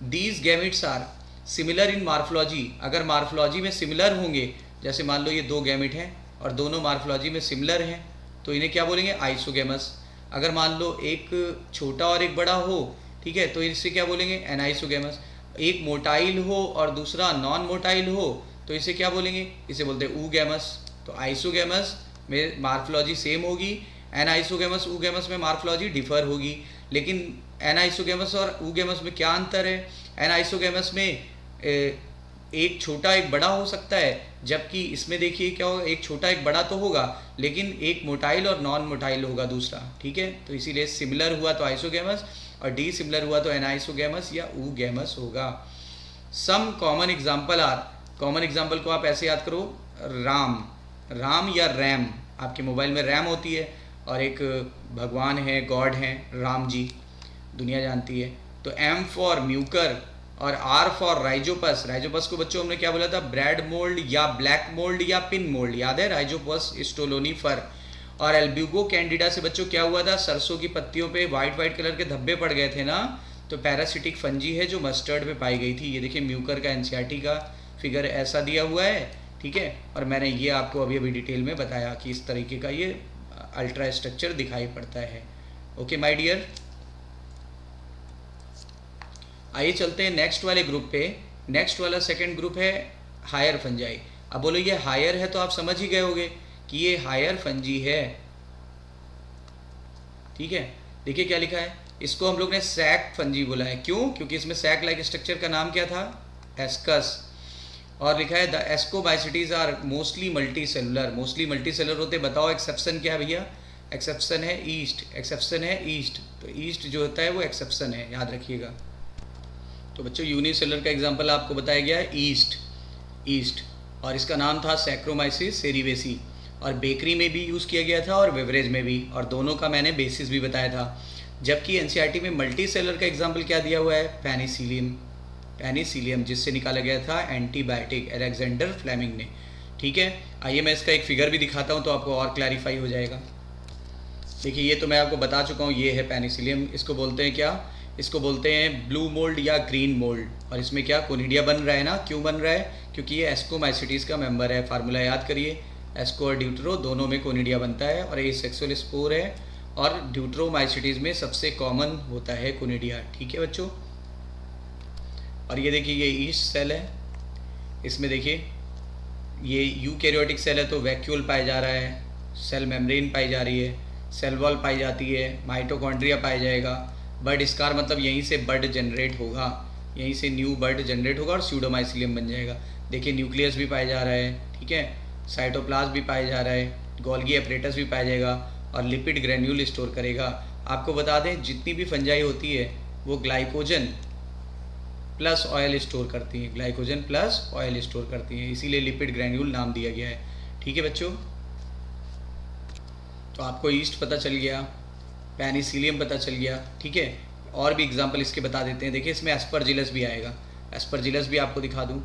These gametes are similar in morphology. अगर मार्फोलॉजी में सिमिलर होंगे, जैसे मान लो ये 2 गैमेट हैं और दोनों मार्फोलॉजी में सिमिलर हैं, तो इन्हें क्या बोलेंगे, आइसोगेमस। अगर मान लो एक छोटा और एक बड़ा हो, ठीक है, तो इससे क्या बोलेंगे, एनाइसोगेमस। एक मोटाइल हो और दूसरा नॉन मोटाइल हो, तो इसे क्या बोलेंगे, इसे बोलते हैं ऊगैमस। तो आइसोगेमस में मार्फोलॉजी सेम होगी, एनाइसोगेमस ऊगैमस में मार्फोलॉजी डिफर होगी। लेकिन एनाइसोगेमस और ऊगैमस में क्या अंतर है, एनाइसोगेमस में एक छोटा एक बड़ा हो सकता है, जबकि इसमें देखिए क्या होगा, एक छोटा एक बड़ा तो होगा लेकिन एक मोटाइल और नॉन मोटाइल होगा दूसरा, ठीक है। तो इसीलिए सिमिलर हुआ तो आइसोगेमस और डी सिमिलर हुआ तो एनाइसोगेमस या ऊगैमस होगा। Some common example are, common example को आप ऐसे याद करो, राम, राम या रैम। आपके मोबाइल में रैम होती है और एक भगवान है, गॉड हैं, राम जी, दुनिया जानती है। तो एम फॉर म्यूकर और आर फॉर राइजोपस। राइजोपस को बच्चों हमने क्या बोला था, ब्रेड मोल्ड या ब्लैक मोल्ड या पिन मोल्ड, याद है, राइजोपस स्टोलोनिफर। और एल्ब्यूगो कैंडिडा से बच्चों क्या हुआ था, सरसों की पत्तियों पे वाइट वाइट कलर के धब्बे पड़ गए थे ना, तो पैरासिटिक फंजी है जो मस्टर्ड पे पाई गई थी। ये देखिए म्यूकर का एनसीईआरटी का फिगर ऐसा दिया हुआ है, ठीक है। और मैंने ये आपको अभी अभी डिटेल में बताया कि इस तरीके का ये अल्ट्रा स्ट्रक्चर दिखाई पड़ता है। ओके माय डियर, आइए चलते हैं नेक्स्ट वाले ग्रुप पे। नेक्स्ट वाला सेकंड ग्रुप है हायर फंजाई। अब बोलो ये हायर है तो आप समझ ही गए होंगे कि ये हायर फंजी है, ठीक है। देखिए क्या लिखा है, इसको हम लोग ने सैक फंजी बोला है। क्यों, क्योंकि इसमें सैक लाइक स्ट्रक्चर का नाम क्या था, एस्कस। और लिखा है the ascomycetes are mostly multicellular, mostly multicellular होते। बताओ एक्सेप्शन क्या है भैया, एक्सेप्शन है ईस्ट, एक्सेप्शन है ईस्ट। तो ईस्ट जो होता है वो एक्सेप्शन है, याद रखिएगा। तो बच्चों यूनिसेलुलर का एग्जांपल आपको बताया गया है ईस्ट, ईस्ट। और इसका नाम था सैक्रोमाइसिस सेरिवेसी, और बेकरी में भी यूज़ किया गया था और बेवरेज में भी, और दोनों का मैंने बेसिस भी बताया था। जबकि एनसीईआरटी में मल्टी सेलर का एग्जाम्पल क्या दिया हुआ है, पेनिसिलियम, जिससे निकाला गया था एंटीबायोटिक, अलेक्जेंडर फ्लेमिंग ने। ठीक है, आइए मैं इसका एक फिगर भी दिखाता हूँ तो आपको और क्लैरिफाई हो जाएगा। देखिए, ये तो मैं आपको बता चुका हूँ, ये है पेनिसिलियम। इसको बोलते हैं क्या, इसको बोलते हैं ब्लू मोल्ड या ग्रीन मोल्ड। और इसमें क्या कोनिडिया बन रहा है ना, क्यों बन रहा है, क्योंकि ये एस्कोमाइसिटीज़ का मेंबर है। फार्मूला याद करिए, एस्को और ड्यूटरो दोनों में कोनिडिया बनता है, और ये सेक्सुअल स्पोर है, और ड्यूट्रोमाइसिटीज़ में सबसे कॉमन होता है कोनिडिया। ठीक है बच्चों, और ये देखिए ये ईस्ट सेल है, इसमें देखिए ये यूकैरियोटिक सेल है तो वैक्यूल पाया जा रहा है, सेल मेम्ब्रेन पाई जा रही है, सेल वॉल पाई जाती है, माइटोकॉन्ड्रिया पाया जाएगा, बर्ड स्कार मतलब यहीं से बर्ड जनरेट होगा, यहीं से न्यू बर्ड जनरेट होगा और स्यूडोमाइसिलियम बन जाएगा। देखिए न्यूक्लियस भी पाया जा रहा है, ठीक है, साइटोप्लाज्म भी पाया जा रहा है, गोल्गी एपरेटस भी पाया जाएगा, और लिपिड ग्रेन्यूल स्टोर करेगा। आपको बता दें जितनी भी फंजाई होती है वो ग्लाइकोजन प्लस ऑयल स्टोर करती हैं, ग्लाइकोजन प्लस ऑयल स्टोर करती हैं, इसीलिए लिपिड ग्रैन्यूल नाम दिया गया है। ठीक है बच्चों, तो आपको ईस्ट पता चल गया, पेनिसिलियम पता चल गया। ठीक है, और भी एग्जांपल इसके बता देते हैं। देखिए इसमें एस्परजिलस भी आएगा, एस्परजिलस भी आपको दिखा दूँ।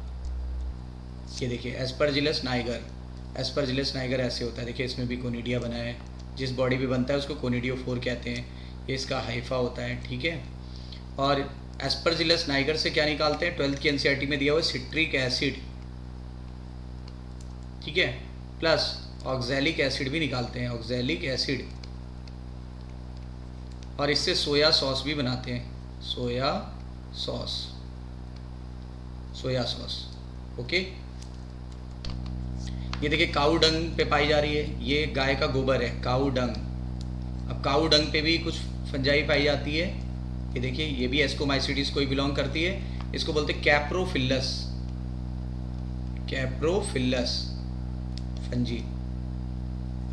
ये देखिए एस्परजिलस नाइगर, एस्परजिलस नाइगर ऐसे होता है। देखिए इसमें भी कोनिडिया बना है, जिस बॉडी पे बनता है उसको कोनिडियोफोर कहते हैं, ये इसका हाइफा होता है। ठीक है, और एस्परजिलस नाइगर से क्या निकालते हैं, 12th की एनसीईआरटी में दिया हुआ सिट्रिक एसिड, ठीक है, प्लस ऑक्सैलिक एसिड भी निकालते हैं, ऑक्सैलिक एसिड, और इससे सोया सॉस भी बनाते हैं, soya sauce, soya sauce. Okay, ये देखिए काऊ डंग पे पाई जा रही है, ये गाय का गोबर है, काऊ डंग। अब काऊ डंग पे भी कुछ फंजाई पाई जाती है, ये देखिए ये भी एस्कोमाइसिटीज को ही बिलोंग करती है, इसको बोलते हैं कैप्रोफिलस, कैप्रोफिलस फंजी।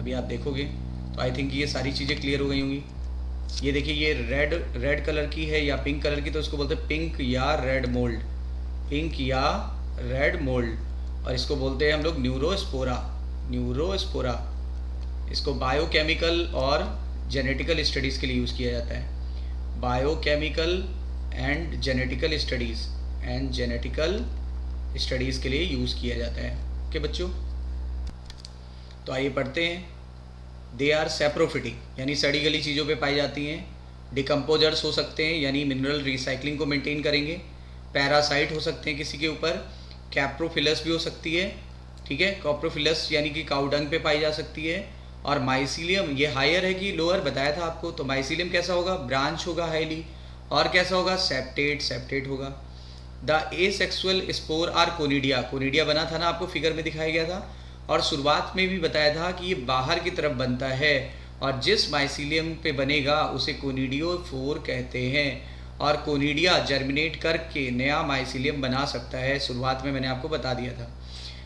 अभी आप देखोगे तो आई थिंक ये सारी चीज़ें क्लियर हो गई होंगी। ये देखिए ये रेड कलर की है या पिंक कलर की, तो इसको बोलते हैं पिंक या रेड मोल्ड, पिंक या रेड मोल्ड, और इसको बोलते हैं हम लोग न्यूरोस्पोरा, न्यूरोस्पोरा। इसको बायोकेमिकल और जेनेटिकल स्टडीज़ के लिए यूज़ किया जाता है, बायोकेमिकल एंड जेनेटिकल स्टडीज़ के लिए यूज़ किया जाता है। ओके बच्चों, तो आइए पढ़ते हैं। दे आर सैप्रोफिटिक, यानी सड़ी गली चीज़ों पे पाई जाती हैं। डिकम्पोजर्स हो सकते हैं, यानी मिनरल रिसाइकलिंग को मेंटेन करेंगे। पैरासाइट हो सकते हैं किसी के ऊपर। कैप्रोफिलस भी हो सकती है, ठीक है, कॉप्रोफिलस यानी कि काउडंग पे पाई जा सकती है। और माइसिलियम ये हायर है कि लोअर बताया था आपको, तो माइसिलियम कैसा होगा, ब्रांच होगा हाईली, और कैसा होगा, सेप्टेट होगा। The asexual spore are conidia, conidia बना था ना आपको फिगर में दिखाया गया था, और शुरुआत में भी बताया था कि ये बाहर की तरफ बनता है, और जिस माइसिलियम पे बनेगा उसे कोनिडियोफोर कहते हैं, और कोनिडिया जर्मिनेट करके नया माइसिलियम बना सकता है। शुरुआत में मैंने आपको बता दिया था।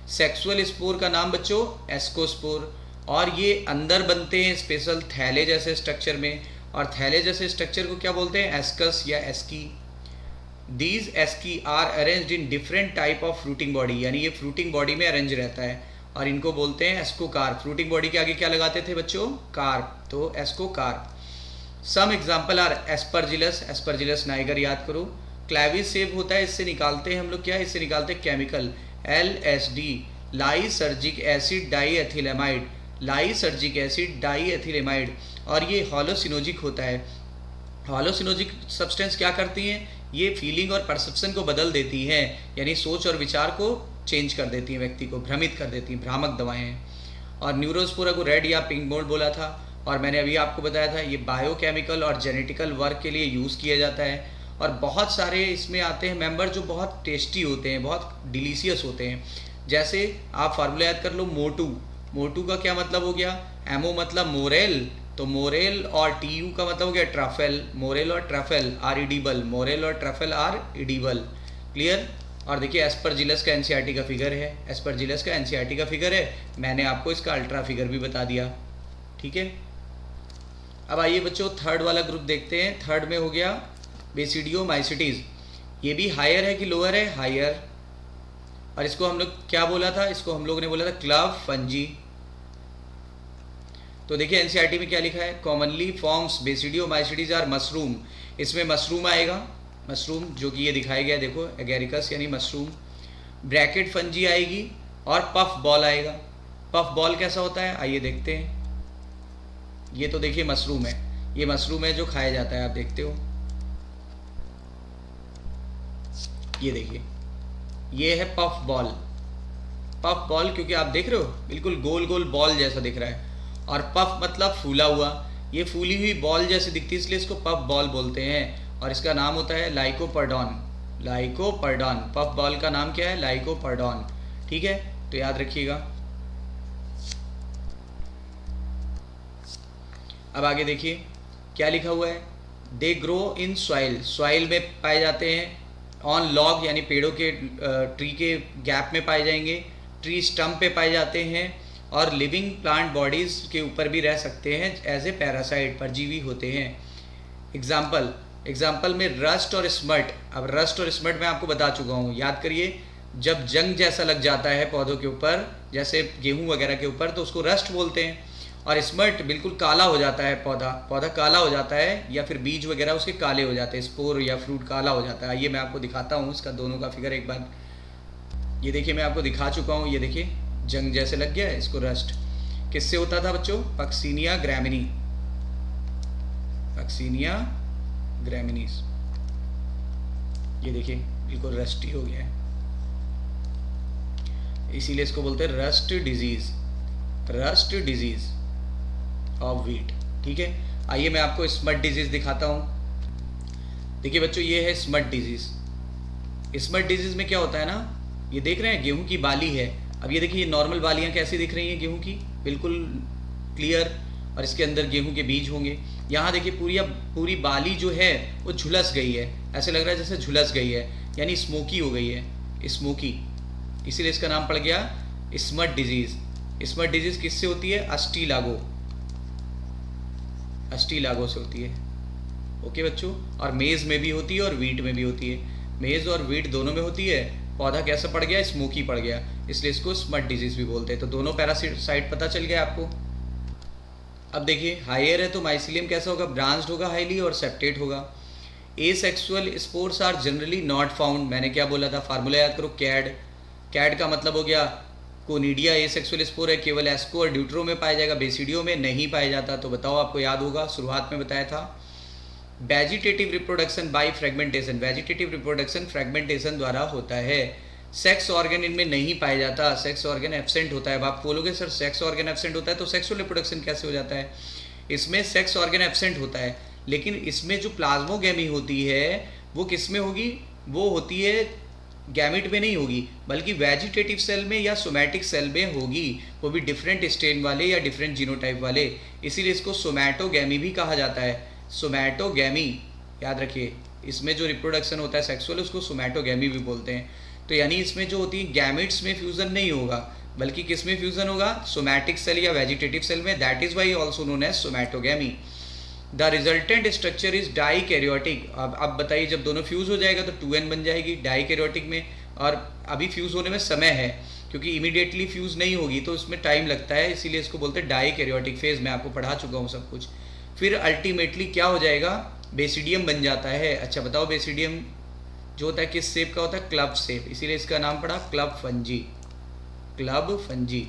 सेक्सुअल स्पोर का नाम बच्चों एस्कोस्पोर, और ये अंदर बनते हैं स्पेशल थैले जैसे स्ट्रक्चर में, और थैले जैसे स्ट्रक्चर को क्या बोलते हैं, एस्कस या asci. These asci are arranged in different type of fruiting body, यानी ये फ्रूटिंग बॉडी में अरेंज रहता है, और इनको बोलते हैं एस्कोकार्प। फ्रूटिंग बॉडी के आगे क्या लगाते थे बच्चों, कार्प, तो ascocarp. Some example are Aspergillus, Aspergillus niger याद करो। क्लैविस सेब होता है, इससे निकालते हैं हम लोग क्या, इससे निकालते हैं chemical LSD, lysergic acid diethylamide, lysergic acid diethylamide, और ये हॉलोसिनोजिक होता है। हॉलोसिनोजिक सब्सटेंस क्या करती हैं, ये फीलिंग और परसेप्शन को बदल देती हैं, यानी सोच और विचार को चेंज कर देती हैं, व्यक्ति को भ्रमित कर देती हैं, भ्रामक दवाएं हैं। और न्यूरोस्पोरा को रेड या पिंक मोल्ड बोला था, और मैंने अभी आपको बताया था ये बायोकेमिकल और जेनेटिकल वर्क के लिए यूज़ किया जाता है। और बहुत सारे इसमें आते हैं मेंबर जो बहुत टेस्टी होते हैं, बहुत डिलीशियस होते हैं। जैसे आप फार्मूला याद कर लो, मोटू, मोटू का क्या मतलब हो गया, एमओ मतलब मोरेल, तो मोरेल और TU का मतलब हो गया ट्रफल, मोरेल और ट्रफल आर इडिबल, मोरेल और ट्रफल आर इडिबल। क्लियर। और देखिए एस्परजिलस का एनसीईआरटी का फिगर है, एस्परजिलस का एनसीईआरटी का फिगर है, मैंने आपको इसका अल्ट्रा फिगर भी बता दिया। ठीक है, अब आइए बच्चों थर्ड वाला ग्रुप देखते हैं। थर्ड में हो गया बेसिडियोमाइसिटीज, ये भी हायर है कि लोअर है, हायर, और इसको हम लोग क्या बोला था, इसको हम लोगों ने बोला था क्लब फंजी। तो देखिए एनसीईआरटी में क्या लिखा है, कॉमनली फॉर्म्स बेसिडियोमाइसीडीज आर मशरूम, इसमें मशरूम आएगा, मशरूम जो कि ये दिखाया गया है, देखो एगेरिकस यानी मशरूम। ब्रैकेट फंजी आएगी और पफ बॉल आएगा। पफ बॉल कैसा होता है आइए देखते हैं। ये तो देखिए मशरूम है, ये मशरूम है जो खाया जाता है, आप देखते हो, ये देखिए ये है पफ बॉल। पफ बॉल क्योंकि आप देख रहे हो बिल्कुल गोल गोल बॉल जैसा दिख रहा है, और पफ मतलब फूला हुआ, ये फूली हुई बॉल जैसी दिखती है इसलिए इसको पफ बॉल बोलते हैं, और इसका नाम होता है लाइकोपर्डॉन। लाइकोपर्डॉन, पफ बॉल का नाम क्या है, लाइकोपर्डॉन। ठीक है, तो याद रखिएगा। अब आगे देखिए क्या लिखा हुआ है, they grow in soil, soil में पाए जाते हैं, ऑन लॉग यानी पेड़ों के ट्री के गैप में पाए जाएंगे, ट्री स्टम्प पे पाए जाते हैं, और लिविंग प्लांट बॉडीज़ के ऊपर भी रह सकते हैं एज ए पैरासाइट, परजीवी होते हैं। एग्जाम्पल में रस्ट और स्मट। अब रस्ट और स्मट मैं आपको बता चुका हूँ, याद करिए, जब जंग जैसा लग जाता है पौधों के ऊपर, जैसे गेहूँ वगैरह के ऊपर, तो उसको रस्ट बोलते हैं। और स्मट बिल्कुल काला हो जाता है, पौधा काला हो जाता है, या फिर बीज वगैरह उसके काले हो जाते हैं, स्पोर या फ्रूट काला हो जाता है। ये मैं आपको दिखाता हूँ इसका दोनों का फिगर एक बार। ये देखिए मैं आपको दिखा चुका हूँ, ये देखिए जंग जैसे लग गया है, इसको रस्ट किससे होता था बच्चों, पक्सीनिया ग्रैमिनी, पक्सीनिया ग्रैमिनीस। ये देखिए बिल्कुल रस्टी हो गया है, इसीलिए इसको बोलते हैं rust disease, rust disease of wheat. ठीक है, आइए मैं आपको स्मट डिजीज दिखाता हूँ। देखिए बच्चों ये है स्मट डिजीज। स्मट डिजीज में क्या होता है ना, ये देख रहे हैं गेहूं की बाली है, अब ये देखिए ये नॉर्मल बालियाँ कैसी दिख रही हैं गेहूं की, बिल्कुल क्लियर, और इसके अंदर गेहूं के बीज होंगे। यहाँ देखिए पूरी बाली जो है वो झुलस गई है, ऐसे लग रहा है जैसे झुलस गई है, यानी स्मोकी हो गई है, स्मोकी, इसीलिए इसका नाम पड़ गया स्मट डिजीज। स्मट डिजीज किससे होती है, अस्टीलागो, अस्टीलागो से होती है। ओके बच्चों, और मेज़ में भी होती है और वीट में भी होती है, मेज़ और वीट दोनों में होती है। पौधा कैसा पड़ गया, स्मोकी पड़ गया, इसलिए इसको स्मट डिजीज भी बोलते हैं। तो दोनों पैरासाइट पता चल गया आपको। अब देखिए हायर है तो माइसिलियम कैसा होगा, ब्रांच्ड होगा हाईली और सेप्टेट होगा। Asexual spores are generally not found, मैंने क्या बोला था, फार्मूला याद करो, कैड। कैड का मतलब हो गया कोनिडिया एसेक्सुअल स्पोर है, केवल एस्को और ड्यूट्रो में पाया जाएगा, बेसिडियो में नहीं पाया जाता। तो बताओ, आपको याद होगा शुरुआत में बताया था। Vegetative reproduction by fragmentation, vegetative reproduction fragmentation द्वारा होता है। सेक्स ऑर्गन इनमें नहीं पाया जाता, सेक्स ऑर्गन एब्सेंट होता है। आप बोलोगे सर सेक्स ऑर्गन एब्सेंट होता है तो सेक्सुअल रिप्रोडक्शन कैसे हो जाता है, इसमें सेक्स ऑर्गन एब्सेंट होता है, लेकिन इसमें जो प्लाज्मोगेमी होती है वो किस में होगी, वो होती है गैमिट में नहीं होगी, बल्कि वेजिटेटिव सेल में या सोमैटिक सेल में होगी, वो भी डिफरेंट स्ट्रेन वाले या डिफरेंट जीनोटाइप वाले, इसीलिए इसको सोमैटोगैमी भी कहा जाता है। सोमैटोगैमी याद रखिए, इसमें जो रिप्रोडक्शन होता है सेक्सुअल उसको सोमैटोगैमी भी बोलते हैं। तो यानी इसमें जो होती है गैमिट्स में फ्यूजन नहीं होगा, बल्कि किस में फ्यूजन होगा, सोमैटिक सेल या वेजिटेटिव सेल में, that is why also known as somatogamy. The resultant structure is dikaryotic. अब बताइए जब दोनों फ्यूज हो जाएगा तो 2n बन जाएगी डाइकैरियोटिक में, और अभी फ्यूज होने में समय है क्योंकि इमीडिएटली फ्यूज नहीं होगी तो इसमें टाइम लगता है, इसीलिए इसको बोलते हैं डाइकैरियोटिक फेज। मैं आपको पढ़ा चुका हूँ सब कुछ। फिर अल्टीमेटली क्या हो जाएगा, बेसिडियम बन जाता है। अच्छा बताओ, बेसिडियम जो होता है किस शेप का होता है, क्लब शेप, इसीलिए इसका नाम पड़ा क्लब फंजी, क्लब फंजी।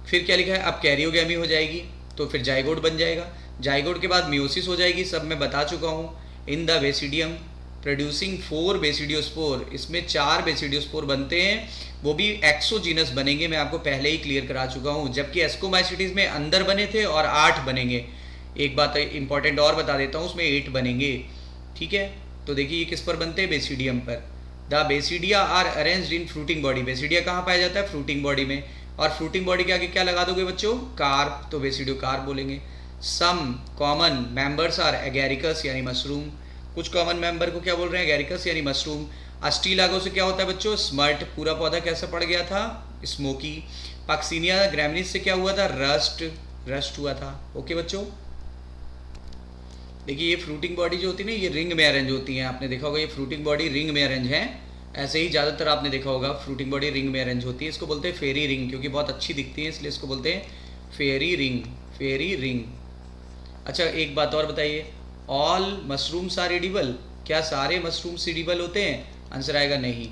फिर क्या लिखा है, अब कैरियोगैमी हो जाएगी तो फिर जाइगोट बन जाएगा, जाइगोट के बाद मियोसिस हो जाएगी, सब मैं बता चुका हूँ। In the basidium producing 4 basidiospore, इसमें 4 बेसिडियोस्पोर बनते हैं, वो भी एक्सोजीनस बनेंगे, मैं आपको पहले ही क्लियर करा चुका हूँ, जबकि एस्कोमाइसिटीज में अंदर बने थे और 8 बनेंगे। एक बात इंपॉर्टेंट और बता देता हूँ, उसमें 8 बनेंगे। ठीक है, तो देखिए ये किस पर बनते हैं, बेसिडियम पर। The basidia are arranged in fruiting body, basidia कहाँ पाया जाता है, फ्रूटिंग बॉडी में, और फ्रूटिंग बॉडी के आगे क्या लगा दोगे बच्चों, कार्प, तो बेसिडियो कार्प बोलेंगे। Some common members are Agaricus यानी मशरूम, कुछ कॉमन मेंबर को क्या बोल रहे हैं, एगेरिकस यानी मशरूम। अस्टीलागो से क्या होता है बच्चों, स्मर्ट, पूरा पौधा कैसा पड़ गया था, स्मोकी। पक्सीनिया ग्रैमिनीस से क्या हुआ था, रस्ट हुआ था। ओके बच्चों, देखिए ये फ्रूटिंग बॉडी जो होती है ना, ये रिंग में अरेंज होती है, आपने देखा होगा ये फ्रूटिंग बॉडी रिंग में अरेंज है, ऐसे ही ज़्यादातर आपने देखा होगा फ्रूटिंग बॉडी रिंग में अरेंज होती है, इसको बोलते हैं फेरी रिंग, क्योंकि बहुत अच्छी दिखती है इसलिए इसको बोलते हैं फेरी रिंग, फेरी रिंग। अच्छा एक बात और बताइए, ऑल मशरूम्स आर एडिबल, क्या सारे मशरूम्स एडिबल होते हैं? आंसर आएगा नहीं,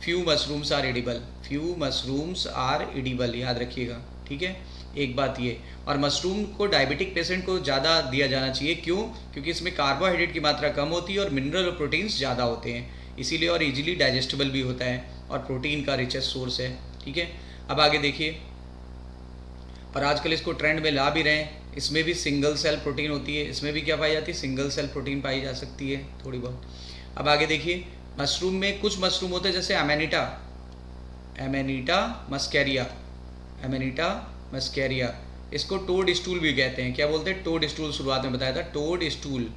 few mushrooms are edible, few mushrooms are edible, याद रखिएगा, ठीक है। एक बात ये, और मशरूम को डायबिटिक पेशेंट को ज़्यादा दिया जाना चाहिए, क्यों? क्योंकि इसमें कार्बोहाइड्रेट की मात्रा कम होती है और मिनरल और प्रोटीन्स ज़्यादा होते हैं, इसीलिए, और इजीली डाइजेस्टेबल भी होता है और प्रोटीन का रिचेस्ट सोर्स है, ठीक है। अब आगे देखिए, और आजकल इसको ट्रेंड में ला भी रहे हैं, इसमें भी सिंगल सेल प्रोटीन होती है, इसमें भी क्या पाई जाती है? सिंगल सेल प्रोटीन पाई जा सकती है थोड़ी बहुत। अब आगे देखिए, मशरूम में कुछ मशरूम होते हैं जैसे अमेनिटा, एमेनिटा मस्कैरिया, एमेनिटा मस्कैरिया, इसको टोड स्टूल भी कहते हैं। क्या बोलते हैं? टोड स्टूल, शुरुआत में बताया था टोड स्टूल,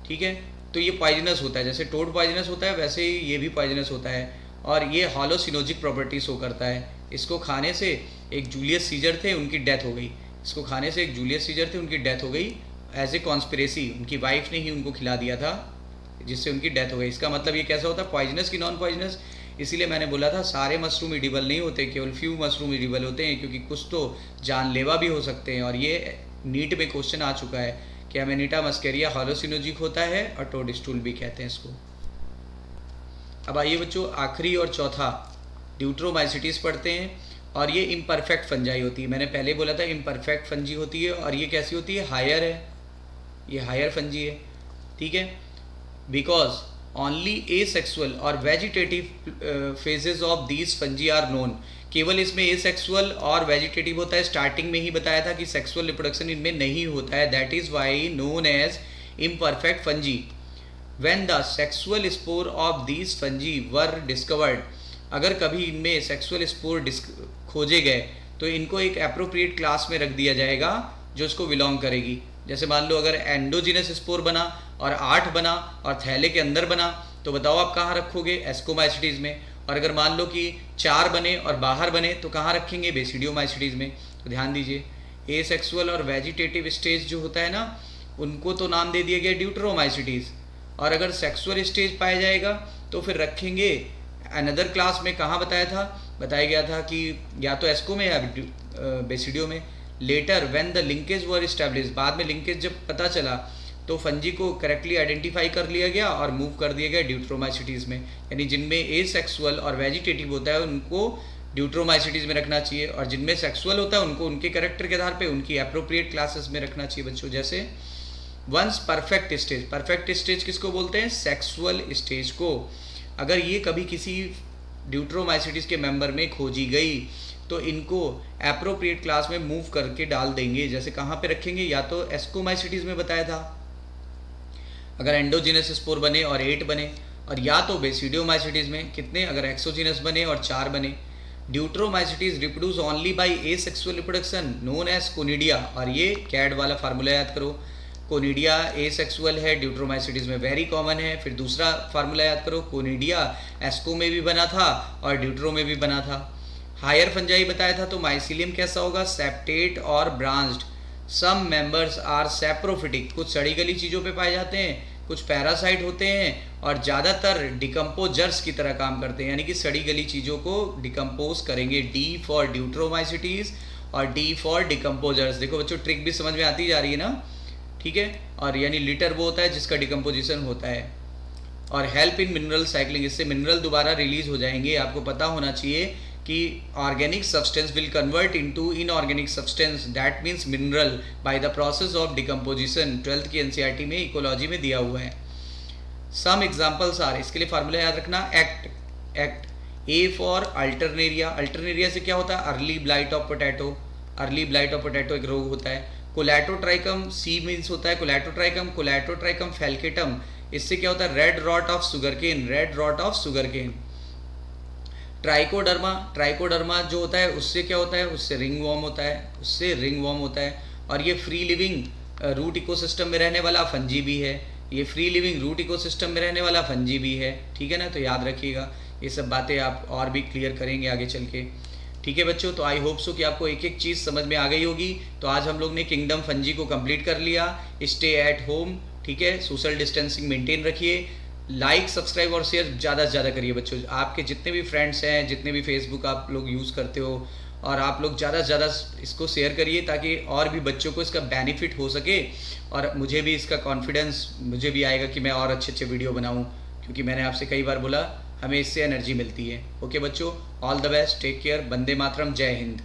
ठीक है। तो ये पॉइजनस होता है, जैसे टोड पॉइजनस होता है वैसे ही ये भी पॉइजनस होता है, और ये हॉलोसिनोजिक प्रॉपर्टी शो करता है। इसको खाने से एक जूलियस सीजर थे, उनकी डेथ हो गई, इसको खाने से एक जूलियस सीजर थे, उनकी डेथ हो गई एज ए कॉन्स्पिरेसी, उनकी वाइफ ने ही उनको खिला दिया था जिससे उनकी डेथ हो गई। इसका मतलब ये कैसा होता है? पॉइजनस की नॉन पॉइजनस। इसीलिए मैंने बोला था सारे मशरूम एडिबल नहीं होते, केवल फ्यू मशरूम एडिबल होते हैं, क्योंकि कुछ तो जानलेवा भी हो सकते हैं, और ये नीट में क्वेश्चन आ चुका है कि अमेनिटा मस्कैरिया हॉलोसिनोजिक होता है और टोड स्टूल भी कहते हैं इसको। अब आइए बच्चों, आखिरी और चौथा ड्यूट्रोमाइसिटीज पढ़ते हैं, और ये इम्परफेक्ट फंजाई होती है। मैंने पहले बोला था इम्परफेक्ट फंजी होती है, और ये कैसी होती है? हायर है, ये हायर फंजी है, ठीक है। बिकॉज ओनली एसेक्सुअल और vegetative phases of these fungi are known, केवल इसमें एसेक्सुअल और वेजिटेटिव होता है। स्टार्टिंग में ही बताया था कि सेक्सुअल रिप्रोडक्शन इनमें नहीं होता है, that is why known as imperfect fungi. When the sexual spore of these fungi were discovered, अगर कभी इनमें सेक्सुअल स्पोर खोजे गए तो इनको एक एप्रोप्रिएट क्लास में रख दिया जाएगा जो इसको बिलोंग करेगी। जैसे मान लो अगर एंडोजिनस स्पोर बना और 8 बना और थैले के अंदर बना, तो बताओ आप कहाँ रखोगे? एस्कोमाइसिटीज़ में। और अगर मान लो कि 4 बने और बाहर बने तो कहाँ रखेंगे? बेसिडियोमाइसिटीज़ में। तो ध्यान दीजिए, एसेक्सुअल और वेजिटेटिव स्टेज जो होता है ना, उनको तो नाम दे दिया गया ड्यूट्रोमाइसिटीज़, और अगर सेक्सुअल स्टेज पाया जाएगा तो फिर रखेंगे अनदर क्लास में। कहाँ बताया था? बताया गया था कि या तो एस्को में या बेसिडियो में। Letter when the linkage were establish, बाद में लिंकेज जब पता चला तो फंजी को करेक्टली आइडेंटिफाई कर लिया गया और मूव कर दिया गया ड्यूट्रोमाइसिटीज़ में। यानी जिनमें एसेक्सुअल और वेजिटेटिव होता है उनको ड्यूट्रोमाइसिटीज़ में रखना चाहिए, और जिनमें सेक्सुअल होता है उनको उनके कैरेक्टर के आधार पे उनकी एप्रोप्रिएट क्लासेस में रखना चाहिए बच्चों। जैसे once perfect stage, perfect stage किसको बोलते हैं? सेक्सुअल स्टेज को। अगर ये कभी किसी ड्यूट्रोमाइसिटीज़ के मेंबर में खोजी गई तो इनको एप्रोप्रिएट क्लास में मूव करके डाल देंगे। जैसे कहाँ पे रखेंगे? या तो एस्कोमाइसिटीज़ में बताया था अगर एंडोजिनस स्पोर बने और 8 बने, और या तो बेसिडियोमाइसिटीज़ में कितने? अगर एक्सोजिनस बने और 4 बने। Deuteromycetes reproduce only by asexual reproduction known as conidia, और ये कैड वाला फार्मूला याद करो। कोनिडिया एसेक्सुअल है, ड्यूट्रोमाइसिटीज़ में वेरी कॉमन है। फिर दूसरा फार्मूला याद करो, कोनिडिया एस्को में भी बना था और ड्यूट्रो में भी बना था। हायर फंजाई बताया था, तो माइसिलियम कैसा होगा? सेप्टेट और branched. Some members are saprophytic, कुछ सड़ी गली चीज़ों पे पाए जाते हैं, कुछ पैरासाइट होते हैं, और ज़्यादातर डिकम्पोजर्स की तरह काम करते हैं, यानी कि सड़ी गली चीज़ों को डिकम्पोज करेंगे। डी फॉर ड्यूट्रोमाइसिटीज़ और डी फॉर डिकम्पोजर्स। देखो बच्चों, ट्रिक भी समझ में आती जा रही है ना, ठीक है। और यानी लिटर वो होता है जिसका डिकम्पोजिशन होता है। और हेल्प इन मिनरल साइक्लिंग, इससे मिनरल दोबारा रिलीज हो जाएंगे। आपको पता होना चाहिए कि organic substance will convert into inorganic substance, that means mineral, by the process of decomposition. 12th की एनसीईआरटी में इकोलॉजी में दिया हुआ है। सम एग्जाम्पल्स आर, इसके लिए फार्मूला याद रखना, act. A for Alternaria, Alternaria से क्या होता है? Early blight of potato, early blight of potato एक रोग होता है। कोलैटोट्राइकम, सी मीन्स होता है कोलैटोट्राइकम, कोलैटोट्राइकम फैल्केटम, इससे क्या होता है? Red rot of sugarcane, red rot of sugarcane. Trichoderma, Trichoderma जो होता है उससे क्या होता है? उससे रिंग वॉर्म होता है, उससे रिंग वॉर्म होता है। और ये फ्री लिविंग रूट इकोसिस्टम में रहने वाला फंजी भी है, ये फ्री लिविंग रूट इकोसिस्टम में रहने वाला फंजी भी है, ठीक है ना। तो याद रखिएगा, ये सब बातें आप और भी क्लियर करेंगे आगे चल के, ठीक है बच्चों। तो आई होप सो कि आपको एक एक चीज़ समझ में आ गई होगी। तो आज हम लोग ने किंगडम फंजी को कंप्लीट कर लिया। स्टे एट होम, ठीक है, सोशल डिस्टेंसिंग मेंटेन रखिए, लाइक सब्सक्राइब और शेयर ज़्यादा से ज़्यादा करिए बच्चों। आपके जितने भी फ्रेंड्स हैं, जितने भी फेसबुक आप लोग यूज़ करते हो, और आप लोग ज़्यादा से ज़्यादा इसको शेयर करिए ताकि और भी बच्चों को इसका बेनिफिट हो सके, और मुझे भी इसका कॉन्फिडेंस मुझे भी आएगा कि मैं और अच्छे अच्छे वीडियो बनाऊँ, क्योंकि मैंने आपसे कई बार बोला हमें इससे एनर्जी मिलती है। ओके बच्चों, all the best, take care, वंदे मातरम, जय हिंद।